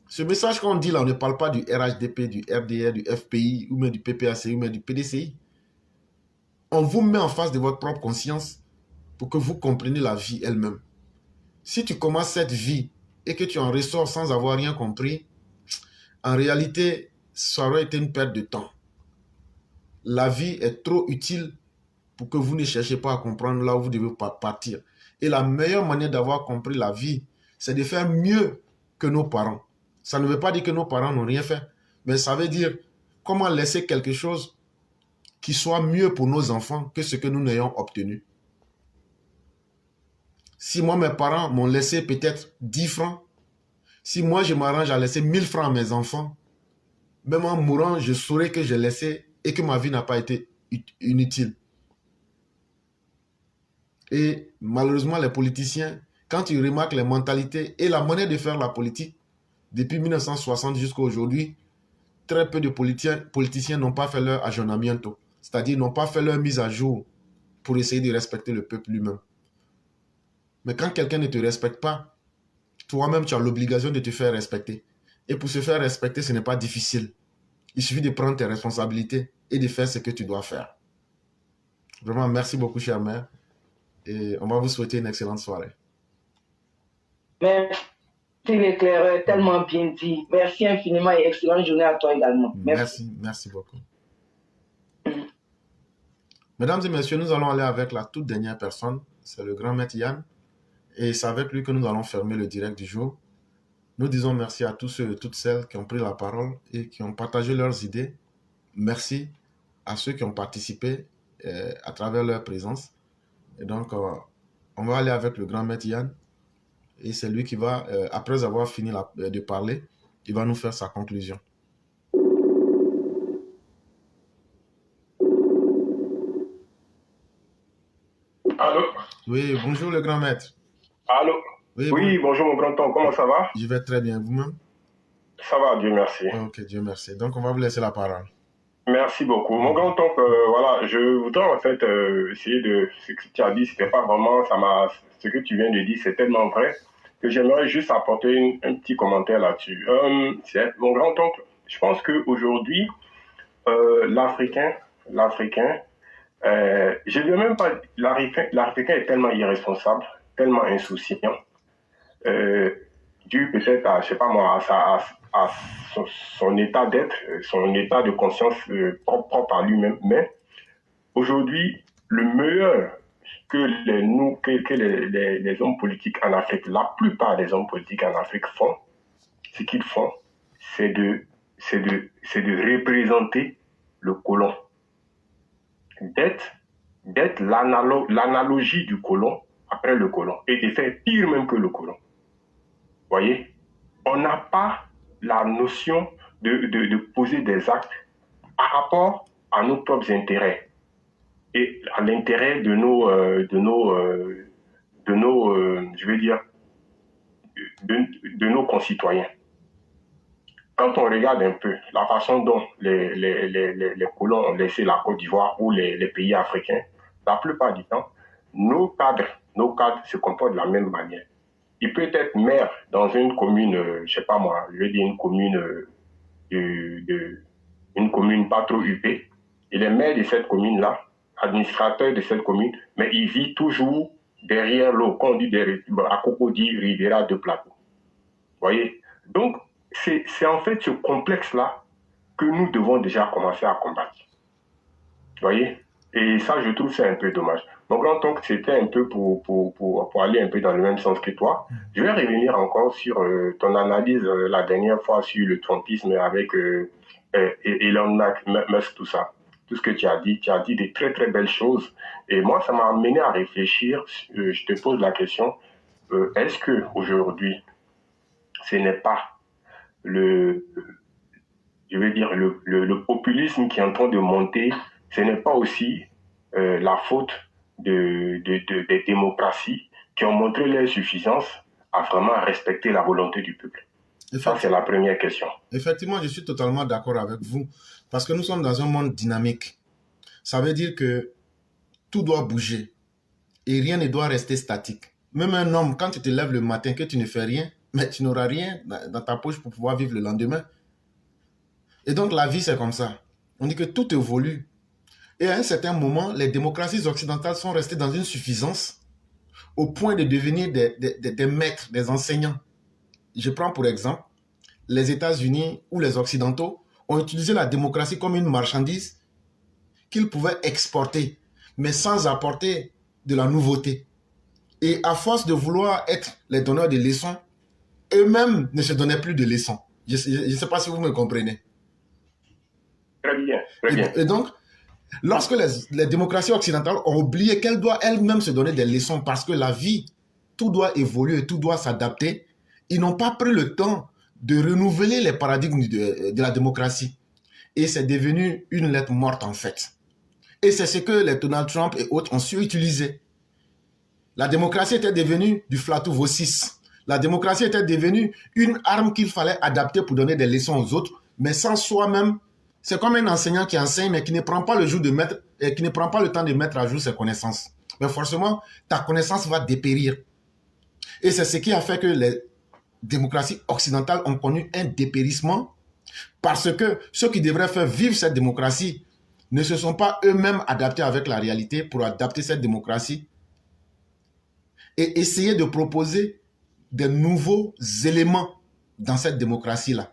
Ce message qu'on dit là, on ne parle pas du RHDP, du RDR, du FPI, ou même du PPACI, ou même du PDCI. On vous met en face de votre propre conscience pour que vous compreniez la vie elle-même. Si tu commences cette vie et que tu en ressors sans avoir rien compris, en réalité, ça aurait été une perte de temps. La vie est trop utile pour que vous ne cherchiez pas à comprendre là où vous devez partir. Et la meilleure manière d'avoir compris la vie, c'est de faire mieux que nos parents. Ça ne veut pas dire que nos parents n'ont rien fait, mais ça veut dire comment laisser quelque chose qui soit mieux pour nos enfants que ce que nous n'ayons obtenu. Si moi, mes parents m'ont laissé peut-être 10 francs, si moi, je m'arrange à laisser 1000 francs à mes enfants, même en mourant, je saurais que j'ai laissé et que ma vie n'a pas été inutile. Et malheureusement, les politiciens, quand ils remarquent les mentalités et la manière de faire la politique, depuis 1960 jusqu'à aujourd'hui, très peu de politiciens n'ont pas fait leur aggiornamiento, c'est-à-dire n'ont pas fait leur mise à jour pour essayer de respecter le peuple lui-même. Mais quand quelqu'un ne te respecte pas, toi-même, tu as l'obligation de te faire respecter. Et pour se faire respecter, ce n'est pas difficile. Il suffit de prendre tes responsabilités et de faire ce que tu dois faire. Vraiment, merci beaucoup, chère mère. Et on va vous souhaiter une excellente soirée. Merci l'éclaireur, tellement bien dit. Merci infiniment et excellente journée à toi également. Merci beaucoup. Mesdames et messieurs, nous allons aller avec la toute dernière personne. C'est le grand maître Yann. Et c'est avec lui que nous allons fermer le direct du jour. Nous disons merci à tous ceux et toutes celles qui ont pris la parole et qui ont partagé leurs idées. Merci à ceux qui ont participé à travers leur présence. Et donc, on va aller avec le grand maître Yann. Et c'est lui qui va, après avoir fini de parler, il va nous faire sa conclusion. Allô? Oui, bonjour le grand maître. Allô? Oui, bonjour mon grand temps, comment ça va? Je vais très bien, vous-même? Ça va, Dieu merci. Ok, Dieu merci. Donc, on va vous laisser la parole. Merci beaucoup. Mon grand temps, voilà, je voudrais en fait essayer de... Ce que tu as dit, c'était pas vraiment... ce que tu viens de dire, c'est tellement vrai que j'aimerais juste apporter un petit commentaire là-dessus. Mon grand oncle, je pense qu'aujourd'hui, l'Africain, je ne veux même pas... L'Africain est tellement irresponsable, tellement insouciant, dû peut-être à, je sais pas moi, à son état d'être, son état de conscience propre à lui-même. Mais aujourd'hui, le meilleur que les hommes politiques en Afrique, la plupart des hommes politiques en Afrique font, ce qu'ils font, c'est de représenter le colon, d'être l'analogie du colon après le colon, et de faire pire même que le colon. Voyez, on n'a pas la notion de poser des actes par rapport à nos propres intérêts et à l'intérêt de nos concitoyens. Quand on regarde un peu la façon dont les colons ont laissé la Côte d'Ivoire ou les pays africains, la plupart du temps, nos cadres se comportent de la même manière. Il peut être maire dans une commune, je sais pas moi, je vais dire une commune une commune pas trop huppée. Il est maire de cette commune-là, administrateur de cette commune, mais il vit toujours derrière l'eau, quand on dit à Cocody, Riviera de Plateau. Voyez? Donc, c'est en fait ce complexe-là que nous devons déjà commencer à combattre. Voyez? Et ça, je trouve ça un peu dommage. Donc, en tant que c'était un peu pour aller un peu dans le même sens que toi, je vais revenir encore sur ton analyse la dernière fois sur le trumpisme avec Elon Musk, tout ça. Tout ce que tu as dit des très très belles choses. Et moi, ça m'a amené à réfléchir. Je te pose la question, est-ce que aujourd'hui, ce n'est pas je vais dire, le populisme qui est en train de monter, ce n'est pas aussi la faute des démocraties qui ont montré leur suffisance à vraiment respecter la volonté du peuple. Ça, c'est la première question. Effectivement, je suis totalement d'accord avec vous, parce que nous sommes dans un monde dynamique. Ça veut dire que tout doit bouger et rien ne doit rester statique. Même un homme, quand tu te lèves le matin, que tu ne fais rien, mais tu n'auras rien dans ta poche pour pouvoir vivre le lendemain. Et donc la vie, c'est comme ça. On dit que tout évolue. Et à un certain moment, les démocraties occidentales sont restées dans une suffisance au point de devenir des maîtres, des enseignants. Je prends pour exemple les États-Unis ou les Occidentaux ont utilisé la démocratie comme une marchandise qu'ils pouvaient exporter, mais sans apporter de la nouveauté. Et à force de vouloir être les donneurs de leçons, eux-mêmes ne se donnaient plus de leçons. Je ne sais pas si vous me comprenez. Très bien, très bien. Et donc, lorsque les démocraties occidentales ont oublié qu'elles doivent elles-mêmes se donner des leçons parce que la vie, tout doit évoluer, tout doit s'adapter, ils n'ont pas pris le temps de renouveler les paradigmes de la démocratie. Et c'est devenu une lettre morte en fait. Et c'est ce que les Donald Trump et autres ont su utiliser. La démocratie était devenue du flatou vocis. La démocratie était devenue une arme qu'il fallait adapter pour donner des leçons aux autres, mais sans soi-même. C'est comme un enseignant qui enseigne, mais qui ne prend pas le temps de mettre à jour ses connaissances. Mais forcément, ta connaissance va dépérir. Et c'est ce qui a fait que les démocraties occidentales ont connu un dépérissement parce que ceux qui devraient faire vivre cette démocratie ne se sont pas eux-mêmes adaptés avec la réalité pour adapter cette démocratie et essayer de proposer de nouveaux éléments dans cette démocratie-là.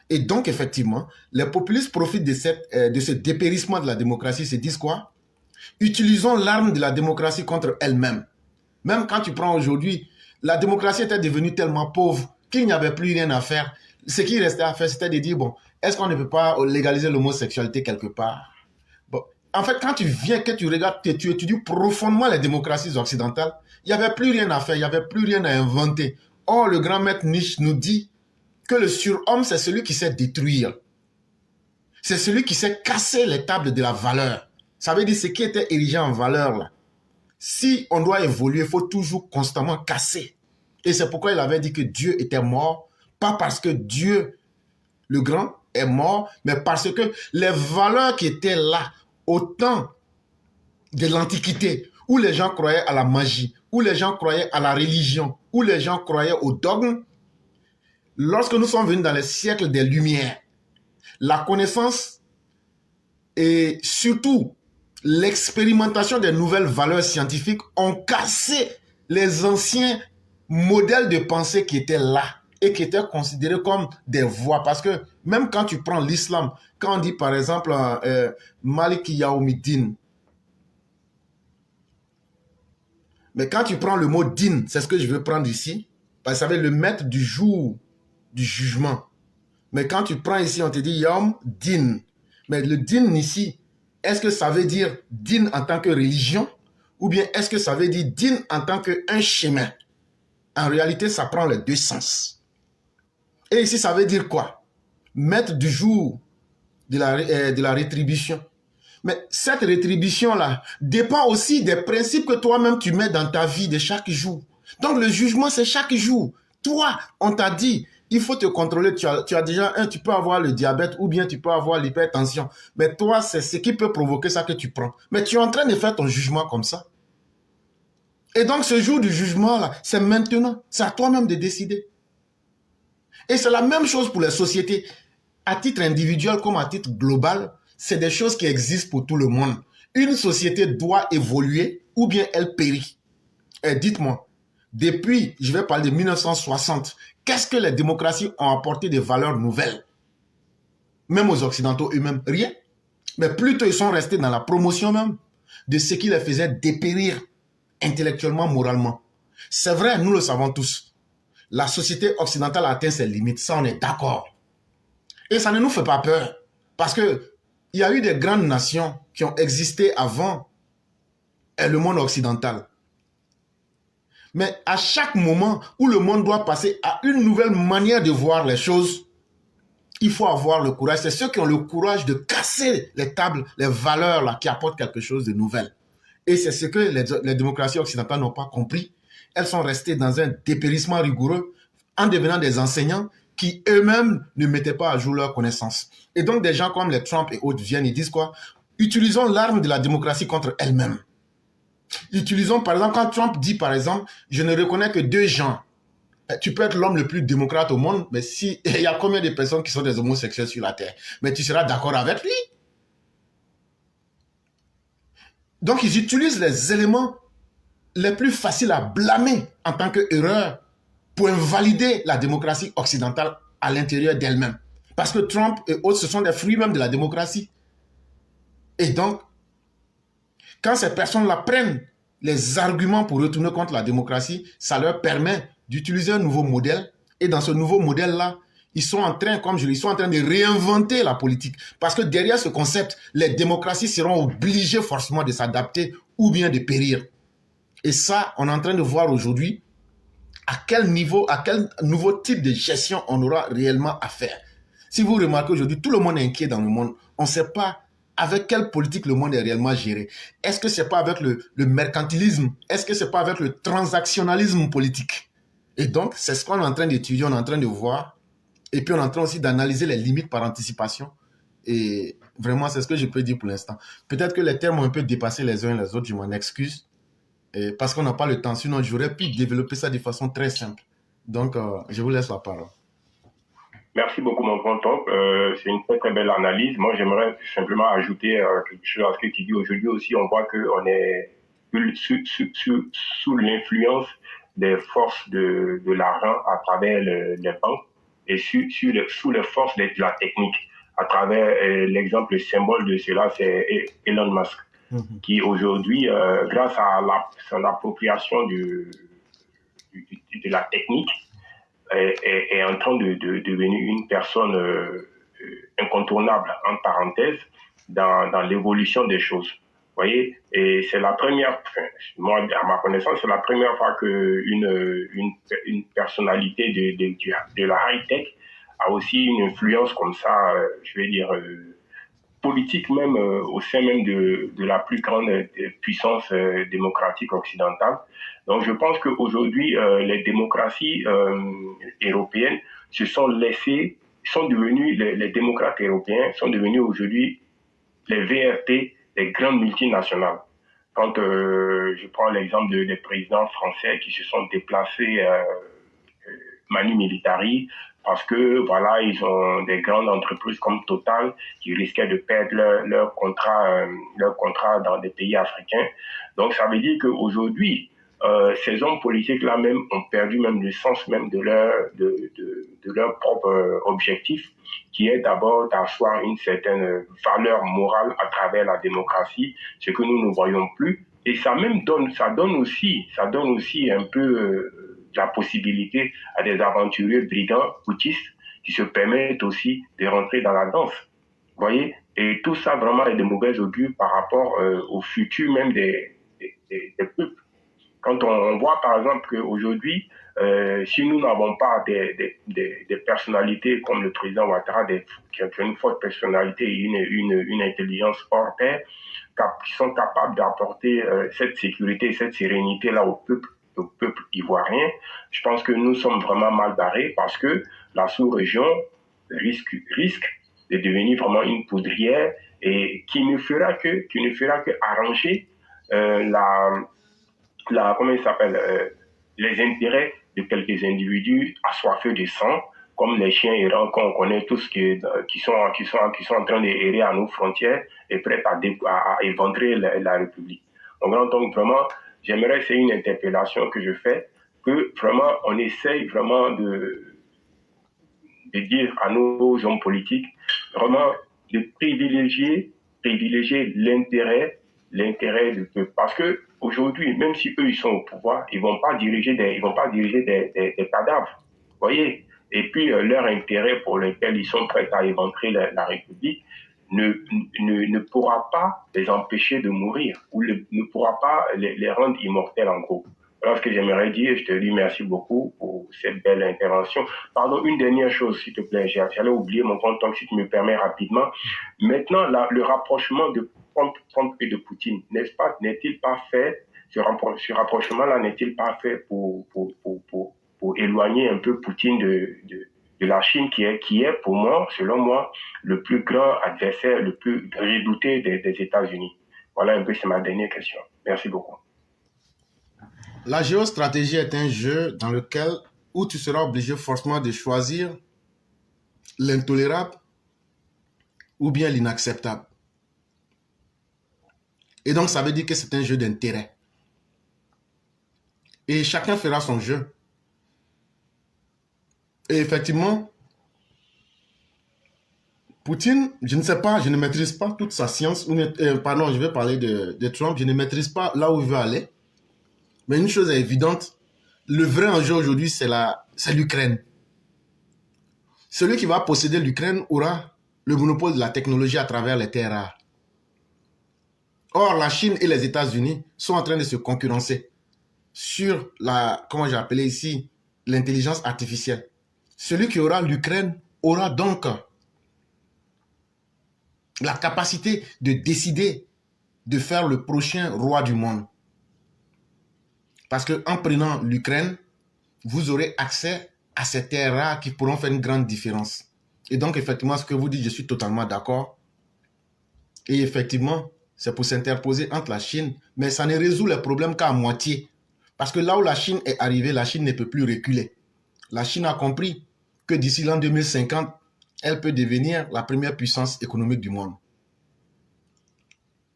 Et donc, effectivement, les populistes profitent de ce dépérissement de la démocratie, se disent quoi? Utilisons l'arme de la démocratie contre elle-même. Même quand tu prends aujourd'hui, la démocratie était devenue tellement pauvre qu'il n'y avait plus rien à faire. Ce qui restait à faire, c'était de dire, bon, est-ce qu'on ne peut pas légaliser l'homosexualité quelque part? Bon, en fait, quand tu viens, que tu regardes, tu étudies profondément les démocraties occidentales, il n'y avait plus rien à faire, il n'y avait plus rien à inventer. Or, le grand maître Nietzsche nous dit que le surhomme, c'est celui qui sait détruire. C'est celui qui sait casser les tables de la valeur. Ça veut dire ce qui était érigé en valeur là. Si on doit évoluer, il faut toujours constamment casser. Et c'est pourquoi il avait dit que Dieu était mort, pas parce que Dieu, le grand, est mort, mais parce que les valeurs qui étaient là au temps de l'Antiquité, où les gens croyaient à la magie, où les gens croyaient à la religion, où les gens croyaient au dogme, lorsque nous sommes venus dans les siècles des Lumières, la connaissance et surtout l'expérimentation des nouvelles valeurs scientifiques ont cassé les anciens modèles de pensée qui étaient là et qui étaient considérés comme des voies. Parce que même quand tu prends l'islam, quand on dit par exemple Malik Yaoumiddin, mais quand tu prends le mot din, c'est ce que je veux prendre ici, parce que ça veut dire le maître du jour du jugement. Mais quand tu prends ici, on te dit Yom Din. Mais le din ici, est-ce que ça veut dire din en tant que religion ou bien est-ce que ça veut dire din en tant qu'un chemin? En réalité, ça prend les deux sens. Et ici, ça veut dire quoi? Maître du jour de la rétribution. Mais cette rétribution-là dépend aussi des principes que toi-même tu mets dans ta vie de chaque jour. Donc le jugement, c'est chaque jour. Toi, on t'a dit, il faut te contrôler. Tu as déjà tu peux avoir le diabète ou bien tu peux avoir l'hypertension. Mais toi, c'est ce qui peut provoquer ça que tu prends. Mais tu es en train de faire ton jugement comme ça. Et donc ce jour du jugement-là, c'est maintenant. C'est à toi-même de décider. Et c'est la même chose pour les sociétés. À titre individuel comme à titre global, c'est des choses qui existent pour tout le monde. Une société doit évoluer ou bien elle périt. Et dites-moi, Depuis, je vais parler de 1960, qu'est-ce que les démocraties ont apporté des valeurs nouvelles? Même aux Occidentaux eux-mêmes, rien. Mais plutôt, ils sont restés dans la promotion même de ce qui les faisait dépérir intellectuellement, moralement. C'est vrai, nous le savons tous. La société occidentale a atteint ses limites, ça on est d'accord. Et ça ne nous fait pas peur. Parce que il y a eu des grandes nations qui ont existé avant le monde occidental. Mais à chaque moment où le monde doit passer à une nouvelle manière de voir les choses, il faut avoir le courage. C'est ceux qui ont le courage de casser les tables, les valeurs là, qui apportent quelque chose de nouvel. Et c'est ce que les démocraties occidentales n'ont pas compris. Elles sont restées dans un dépérissement rigoureux en devenant des enseignants qui eux-mêmes ne mettaient pas à jour leurs connaissances. Et donc des gens comme les Trump et autres viennent et disent quoi? Utilisons l'arme de la démocratie contre elle-même. Utilisons par exemple, quand Trump dit par exemple, je ne reconnais que 2 gens. Tu peux être l'homme le plus démocrate au monde, mais si il y a combien de personnes qui sont des homosexuels sur la terre? Mais tu seras d'accord avec lui. Donc ils utilisent les éléments les plus faciles à blâmer en tant qu'erreur pour invalider la démocratie occidentale à l'intérieur d'elle-même. Parce que Trump et autres, ce sont des fruits même de la démocratie. Et donc, quand ces personnes-là prennent les arguments pour retourner contre la démocratie, ça leur permet d'utiliser un nouveau modèle. Et dans ce nouveau modèle-là, ils sont en train, comme je dis, ils sont en train de réinventer la politique. Parce que derrière ce concept, les démocraties seront obligées forcément de s'adapter ou bien de périr. Et ça, on est en train de voir aujourd'hui à quel niveau, à quel nouveau type de gestion on aura réellement à faire. Si vous remarquez aujourd'hui, tout le monde est inquiet dans le monde. On ne sait pas avec quelle politique le monde est réellement géré. Est-ce que ce n'est pas avec le mercantilisme? Est-ce que ce n'est pas avec le transactionnalisme politique? Et donc, c'est ce qu'on est en train d'étudier, on est en train de voir. Et puis, on est en train aussi d'analyser les limites par anticipation. Et vraiment, c'est ce que je peux dire pour l'instant. Peut-être que les termes ont un peu dépassé les uns et les autres, je m'en excuse. Et parce qu'on n'a pas le temps. Sinon, j'aurais pu développer ça de façon très simple. Donc, je vous laisse la parole. Merci beaucoup, mon grand oncle. C'est une très, très belle analyse. Moi, j'aimerais simplement ajouter quelque chose à ce que tu dis. Aujourd'hui aussi, on voit qu'on est sous l'influence des forces de l'argent à travers les banques et sous les forces de la technique. À travers l'exemple, le symbole de cela, c'est Elon Musk, qui aujourd'hui, grâce à son appropriation de la technique, est en train de devenir une personne incontournable, en parenthèse, dans l'évolution des choses. Vous voyez, et c'est la première, moi, à ma connaissance, c'est la première fois qu'une personnalité de la high-tech a aussi une influence comme ça, je vais dire, politique même, au sein même de la plus grande puissance démocratique occidentale. Donc je pense qu'aujourd'hui, les démocraties européennes sont devenues, les démocrates européens sont devenus aujourd'hui les VRT des grandes multinationales. Quand je prends l'exemple des présidents français qui se sont déplacés manu militari, parce que voilà, ils ont des grandes entreprises comme Total qui risquaient de perdre leur contrat dans des pays africains. Donc ça veut dire qu'aujourd'hui, ces hommes politiques-là même ont perdu même le sens même de leur propre objectif, qui est d'abord d'asseoir une certaine valeur morale à travers la démocratie, ce que nous ne voyons plus. Et ça donne aussi un peu la possibilité à des aventuriers brigands, putschistes, qui se permettent aussi de rentrer dans la danse. Vous voyez? Et tout ça vraiment est de mauvais augure par rapport au futur même des peuples. Quand on voit par exemple qu'aujourd'hui, si nous n'avons pas des personnalités comme le président Ouattara, qui ont une forte personnalité et une intelligence hors pair, qui sont capables d'apporter cette sécurité et cette sérénité-là au peuple ivoirien, je pense que nous sommes vraiment mal barrés parce que la sous-région risque de devenir vraiment une poudrière et qui ne fera que arranger comment il s'appelle, les intérêts de quelques individus assoiffés de sang, comme les chiens errants qu'on connaît tous qui sont en train d'errer à nos frontières et prêts à éventrer la République. Donc vraiment, j'aimerais, c'est une interpellation que je fais, que vraiment on essaye vraiment de dire à nos hommes politiques vraiment de privilégier l'intérêt de peuple. Parce que aujourd'hui, même si eux ils sont au pouvoir, ils vont pas diriger des cadavres. Vous voyez? Et puis leur intérêt pour lequel ils sont prêts à éventrer la République ne pourra pas les empêcher de mourir ou ne pourra pas les rendre immortels en gros. Voilà ce que j'aimerais dire. Je te dis merci beaucoup pour cette belle intervention. Pardon, une dernière chose, s'il te plaît. J'allais oublier mon compte, donc si tu me permets rapidement. Maintenant, le rapprochement de Trump et de Poutine, n'est-ce pas, n'est-il pas fait, ce rapprochement-là n'est-il pas fait pour éloigner un peu Poutine de la Chine, qui est pour moi, selon moi, le plus grand adversaire, le plus redouté des États-Unis. Voilà un peu, c'est ma dernière question. Merci beaucoup. La géostratégie est un jeu dans lequel où tu seras obligé forcément de choisir l'intolérable ou bien l'inacceptable. Et donc, ça veut dire que c'est un jeu d'intérêt. Et chacun fera son jeu. Et effectivement, Poutine, je ne sais pas, je ne maîtrise pas toute sa science. Pardon, je vais parler de Trump. Je ne maîtrise pas là où il veut aller. Mais une chose est évidente, le vrai enjeu aujourd'hui, c'est l'Ukraine. Celui qui va posséder l'Ukraine aura le monopole de la technologie à travers les terres rares. Or, la Chine et les États-Unis sont en train de se concurrencer sur comment j'ai appelé ici, l'intelligence artificielle. Celui qui aura l'Ukraine aura donc la capacité de décider de faire le prochain roi du monde. Parce qu'en prenant l'Ukraine, vous aurez accès à ces terres rares qui pourront faire une grande différence. Et donc, effectivement, ce que vous dites, je suis totalement d'accord. Et effectivement, c'est pour s'interposer entre la Chine, mais ça ne résout les problèmes qu'à moitié. Parce que là où la Chine est arrivée, la Chine ne peut plus reculer. La Chine a compris que d'ici l'an 2050, elle peut devenir la première puissance économique du monde.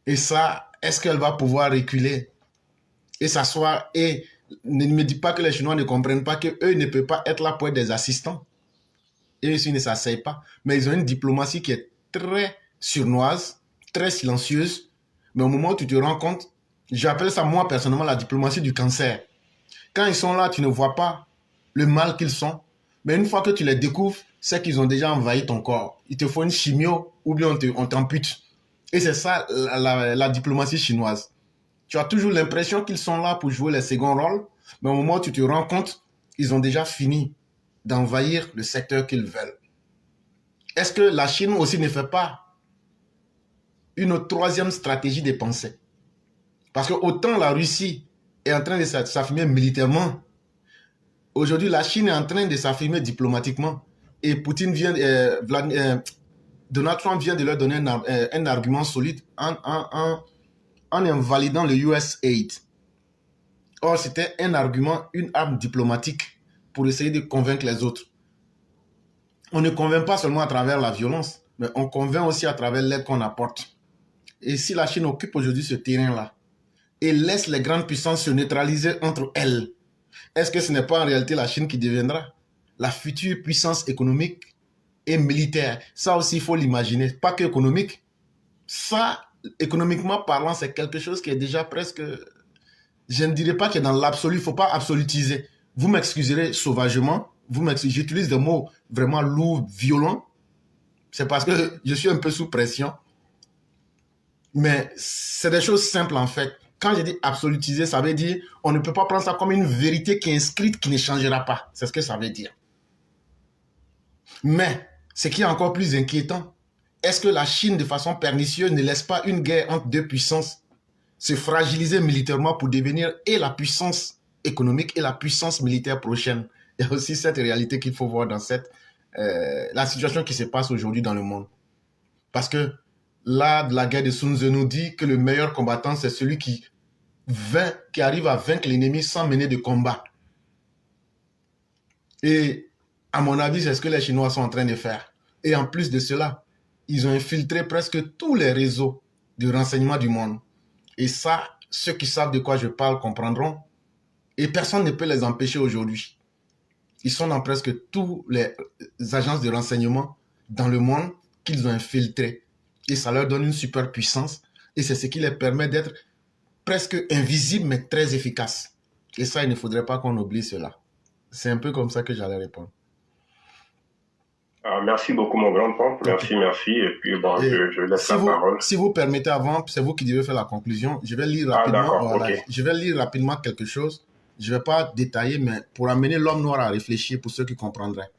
Et ça, est-ce qu'elle va pouvoir reculer et s'asseoir? Et ne me dis pas que les Chinois ne comprennent pas qu'eux ne peuvent pas être là pour être des assistants. Et ils ne s'asseyent pas. Mais ils ont une diplomatie qui est très surnoise, très silencieuse. Mais au moment où tu te rends compte, j'appelle ça moi personnellement la diplomatie du cancer. Quand ils sont là, tu ne vois pas le mal qu'ils sont. Mais une fois que tu les découvres, c'est qu'ils ont déjà envahi ton corps. Il te faut une chimio ou bien on t'ampute. Et c'est ça la diplomatie chinoise. Tu as toujours l'impression qu'ils sont là pour jouer les seconds rôles, mais au moment où tu te rends compte, ils ont déjà fini d'envahir le secteur qu'ils veulent. Est-ce que la Chine aussi ne fait pas une troisième stratégie de pensée? Parce que autant la Russie est en train de s'affirmer militairement, aujourd'hui la Chine est en train de s'affirmer diplomatiquement. Et Donald Trump vient de leur donner un argument solide en invalidant le USAID. Or, c'était un argument, une arme diplomatique pour essayer de convaincre les autres. On ne convainc pas seulement à travers la violence, mais on convainc aussi à travers l'aide qu'on apporte. Et si la Chine occupe aujourd'hui ce terrain-là et laisse les grandes puissances se neutraliser entre elles, est-ce que ce n'est pas en réalité la Chine qui deviendra la future puissance économique et militaire? Ça aussi, il faut l'imaginer. Pas que économique. Ça, économiquement parlant, c'est quelque chose qui est déjà presque... Je ne dirais pas que dans l'absolu, il ne faut pas absolutiser. Vous m'excuserez sauvagement. J'utilise des mots vraiment lourds, violents. C'est parce que je suis un peu sous pression. Mais c'est des choses simples en fait. Quand je dis absolutiser, ça veut dire on ne peut pas prendre ça comme une vérité qui est inscrite, qui ne changera pas. C'est ce que ça veut dire. Mais ce qui est encore plus inquiétant, est-ce que la Chine, de façon pernicieuse, ne laisse pas une guerre entre deux puissances se fragiliser militairement pour devenir et la puissance économique et la puissance militaire prochaine? Il y a aussi cette réalité qu'il faut voir dans la situation qui se passe aujourd'hui dans le monde. Parce que là, la guerre de Sun Tzu nous dit que le meilleur combattant, c'est celui qui arrive à vaincre l'ennemi sans mener de combat. Et à mon avis, c'est ce que les Chinois sont en train de faire. Et en plus de cela, ils ont infiltré presque tous les réseaux de renseignement du monde. Et ça, ceux qui savent de quoi je parle comprendront Et personne ne peut les empêcher aujourd'hui. Ils sont dans presque toutes les agences de renseignement dans le monde qu'ils ont infiltrées. Et ça leur donne une super puissance. Et c'est ce qui les permet d'être presque invisibles, mais très efficaces. Et ça, il ne faudrait pas qu'on oublie cela. C'est un peu comme ça que j'allais répondre. Merci beaucoup, mon grand père. Merci, merci. Et puis, bon, je laisse la parole. Si vous permettez avant, c'est vous qui devez faire la conclusion. Je vais lire rapidement, okay. Je vais lire rapidement quelque chose. Je ne vais pas détailler, mais pour amener l'homme noir à réfléchir, pour ceux qui comprendraient.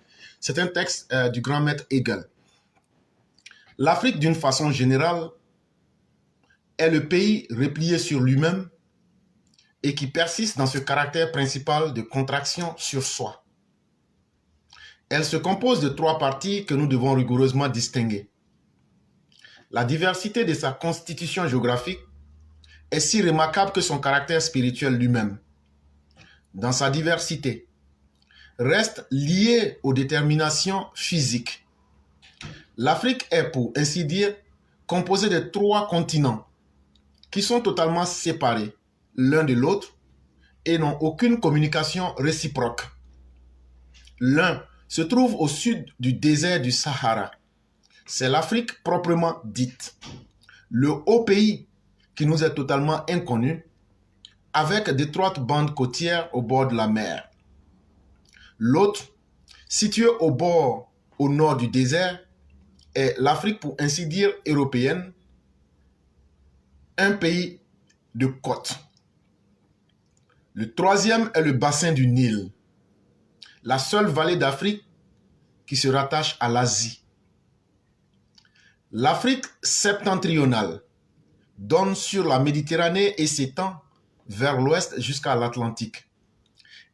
C'est un texte du grand maître Hegel. L'Afrique, d'une façon générale, est le pays replié sur lui-même et qui persiste dans ce caractère principal de contraction sur soi. Elle se compose de 3 parties que nous devons rigoureusement distinguer. La diversité de sa constitution géographique est si remarquable que son caractère spirituel lui-même, dans sa diversité, reste lié aux déterminations physiques. L'Afrique est, pour ainsi dire, composée de 3 continents qui sont totalement séparés l'un de l'autre et n'ont aucune communication réciproque. L'un se trouve au sud du désert du Sahara. C'est l'Afrique proprement dite. Le haut pays qui nous est totalement inconnu, avec d'étroites bandes côtières au bord de la mer. L'autre, situé au nord du désert, est l'Afrique, pour ainsi dire, européenne, un pays de côte. Le troisième est le bassin du Nil, la seule vallée d'Afrique qui se rattache à l'Asie. L'Afrique septentrionale donne sur la Méditerranée et s'étend vers l'ouest jusqu'à l'Atlantique.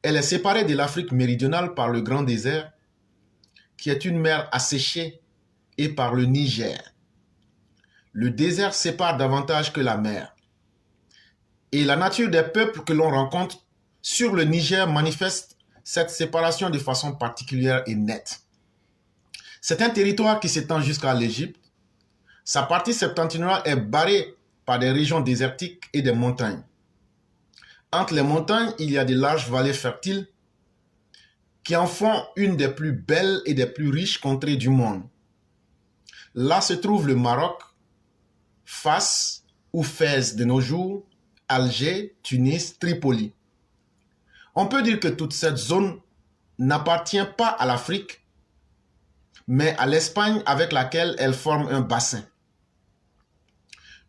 Elle est séparée de l'Afrique méridionale par le Grand Désert, qui est une mer asséchée, et par le Niger. Le désert sépare davantage que la mer. Et la nature des peuples que l'on rencontre sur le Niger manifeste cette séparation de façon particulière et nette. C'est un territoire qui s'étend jusqu'à l'Égypte. Sa partie septentrionale est barrée par des régions désertiques et des montagnes. Entre les montagnes, il y a de larges vallées fertiles qui en font une des plus belles et des plus riches contrées du monde. Là se trouve le Maroc, Fès ou Fès de nos jours, Alger, Tunis, Tripoli. On peut dire que toute cette zone n'appartient pas à l'Afrique, mais à l'Espagne avec laquelle elle forme un bassin.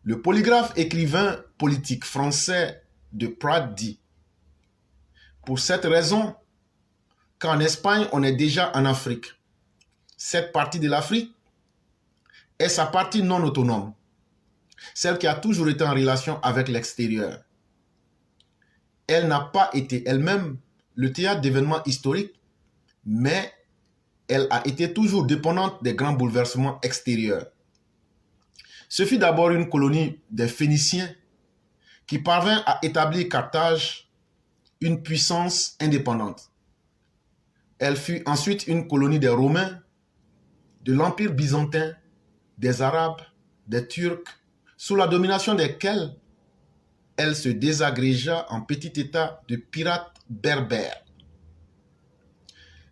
Le polygraphe écrivain politique français de Prades dit: pour cette raison qu'en Espagne on est déjà en Afrique. Cette partie de l'Afrique est sa partie non autonome, celle qui a toujours été en relation avec l'extérieur. Elle n'a pas été elle-même le théâtre d'événements historiques, mais elle a été toujours dépendante des grands bouleversements extérieurs. Ce fut d'abord une colonie des Phéniciens qui parvint à établir Carthage, une puissance indépendante. Elle fut ensuite une colonie des Romains, de l'Empire byzantin, des Arabes, des Turcs, sous la domination desquels elle se désagrégea en petit état de pirates berbères.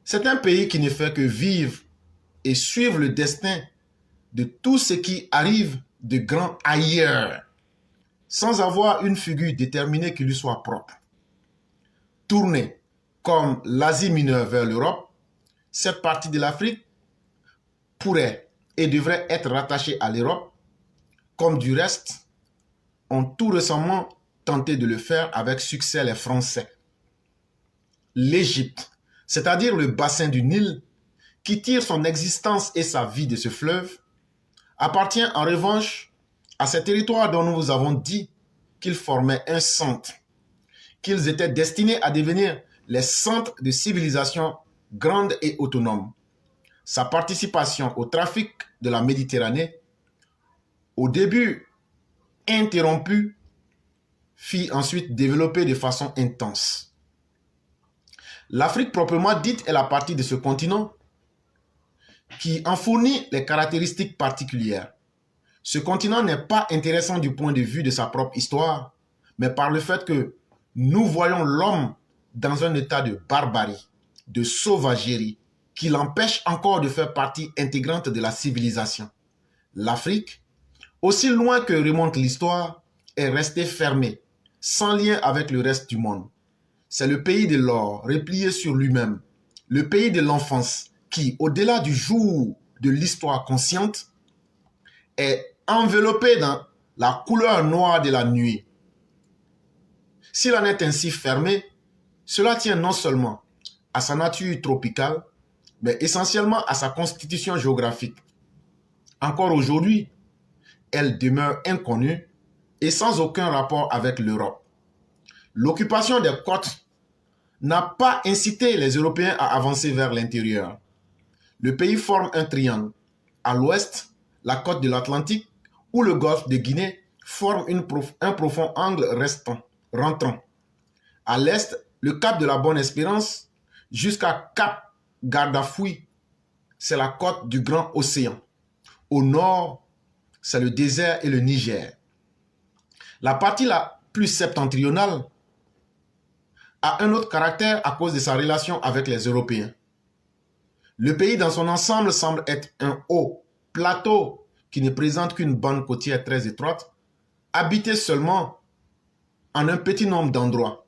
C'est un pays qui ne fait que vivre et suivre le destin de tout ce qui arrive de grand ailleurs, sans avoir une figure déterminée qui lui soit propre. Tournée comme l'Asie mineure vers l'Europe, cette partie de l'Afrique pourrait et devrait être rattachée à l'Europe, comme du reste ont tout récemment tenté de le faire avec succès les Français. L'Égypte, c'est-à-dire le bassin du Nil, qui tire son existence et sa vie de ce fleuve, appartient en revanche à ces territoires dont nous vous avons dit qu'ils formaient un centre, qu'ils étaient destinés à devenir les centres de civilisation grande et autonome. Sa participation au trafic de la Méditerranée, au début interrompue, fit ensuite développer de façon intense. L'Afrique proprement dite est la partie de ce continent qui en fournit les caractéristiques particulières. Ce continent n'est pas intéressant du point de vue de sa propre histoire, mais par le fait que nous voyons l'homme dans un état de barbarie, de sauvagerie, qui l'empêche encore de faire partie intégrante de la civilisation. L'Afrique, aussi loin que remonte l'histoire, est restée fermée, sans lien avec le reste du monde. C'est le pays de l'or, replié sur lui-même, le pays de l'enfance, qui, au-delà du jour de l'histoire consciente, est enveloppé dans la couleur noire de la nuit. S'il en est ainsi fermé, cela tient non seulement à sa nature tropicale, mais essentiellement à sa constitution géographique. Encore aujourd'hui, elle demeure inconnue et sans aucun rapport avec l'Europe. L'occupation des côtes n'a pas incité les Européens à avancer vers l'intérieur. Le pays forme un triangle. À l'ouest, la côte de l'Atlantique ou le golfe de Guinée forme un profond angle rentrant. À l'est, le cap de la Bonne-Espérance jusqu'à Cap Gardafoui, c'est la côte du Grand Océan. Au nord, c'est le désert et le Niger. La partie la plus septentrionale a un autre caractère à cause de sa relation avec les Européens. Le pays dans son ensemble semble être un haut plateau qui ne présente qu'une bande côtière très étroite, habité seulement en un petit nombre d'endroits.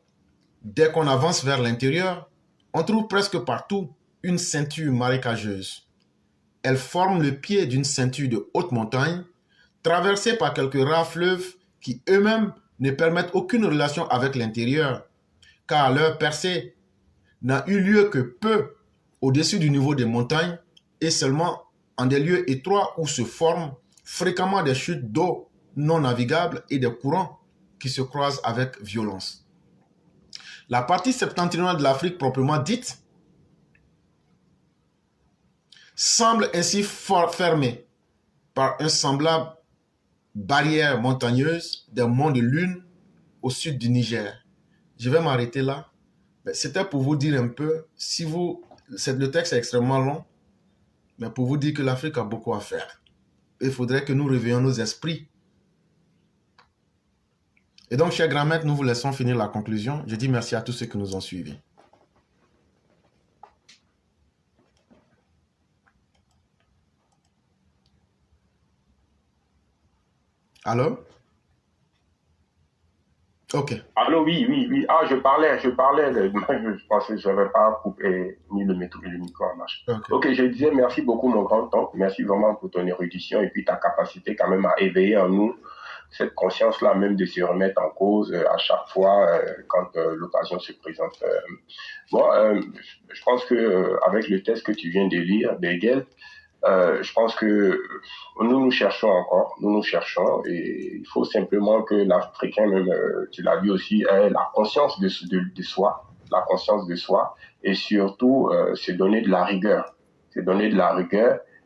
Dès qu'on avance vers l'intérieur, on trouve presque partout une ceinture marécageuse. Elle forme le pied d'une ceinture de hautes montagnes, traversée par quelques rares fleuves qui eux-mêmes ne permettent aucune relation avec l'intérieur, car leur percée n'a eu lieu que peu au-dessus du niveau des montagnes et seulement en des lieux étroits où se forment fréquemment des chutes d'eau non navigables et des courants qui se croisent avec violence. La partie septentrionale de l'Afrique proprement dite semble ainsi fermée par un semblable barrière montagneuse des monts de Lune au sud du Niger. Je vais m'arrêter là. C'était pour vous dire un peu, le texte est extrêmement long, mais pour vous dire que l'Afrique a beaucoup à faire. Il faudrait que nous réveillons nos esprits. Et donc, chers grands maîtres, nous vous laissons finir la conclusion. Je dis merci à tous ceux qui nous ont suivis. Allô? Ok. Allô, oui. Ah, je parlais. Je pensais que je n'avais pas coupé ni le micro en marche. Ok, je disais merci beaucoup, mon grand temps. Merci vraiment pour ton érudition et puis ta capacité quand même à éveiller en nous cette conscience-là même de se remettre en cause à chaque fois quand l'occasion se présente. Je pense que avec le texte que tu viens de lire, Hegel, je pense que nous cherchons encore, nous cherchons et il faut simplement que l'Africain, même tu l'as dit aussi, ait la conscience de soi, la conscience de soi et surtout se donner de la rigueur,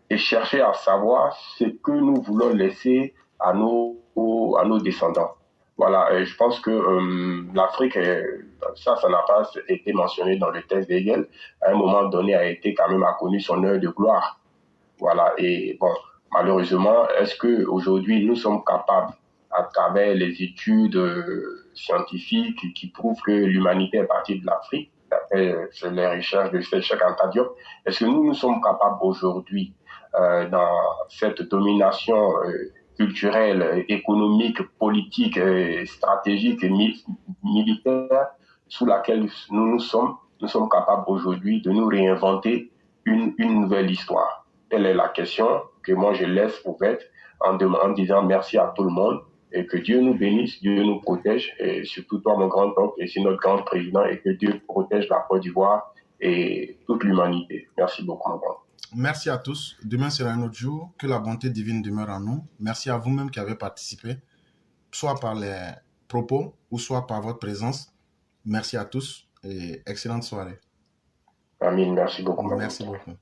et chercher à savoir ce que nous voulons laisser à nos descendants. Voilà, et je pense que l'Afrique, ça n'a pas été mentionné dans le texte d'Hegel, à un moment donné a été quand même a connu son heure de gloire. Voilà, et bon, malheureusement, est-ce que aujourd'hui nous sommes capables, à travers les études scientifiques qui prouvent que l'humanité est partie de l'Afrique, c'est les recherches de Cheikh Anta Diop, est-ce que nous sommes capables aujourd'hui, dans cette domination culturelle, économique, politique, stratégique et militaire sous laquelle nous sommes capables aujourd'hui de nous réinventer une nouvelle histoire? Telle est la question que moi je laisse ouverte en disant merci à tout le monde et que Dieu nous bénisse, Dieu nous protège et surtout toi mon grand oncle et c'est notre grand président et que Dieu protège la Côte d'Ivoire et toute l'humanité. Merci beaucoup mon grand. Merci à tous. Demain sera un autre jour. Que la bonté divine demeure en nous. Merci à vous-même qui avez participé, soit par les propos ou soit par votre présence. Merci à tous et excellente soirée. Amin, merci beaucoup. Merci beaucoup.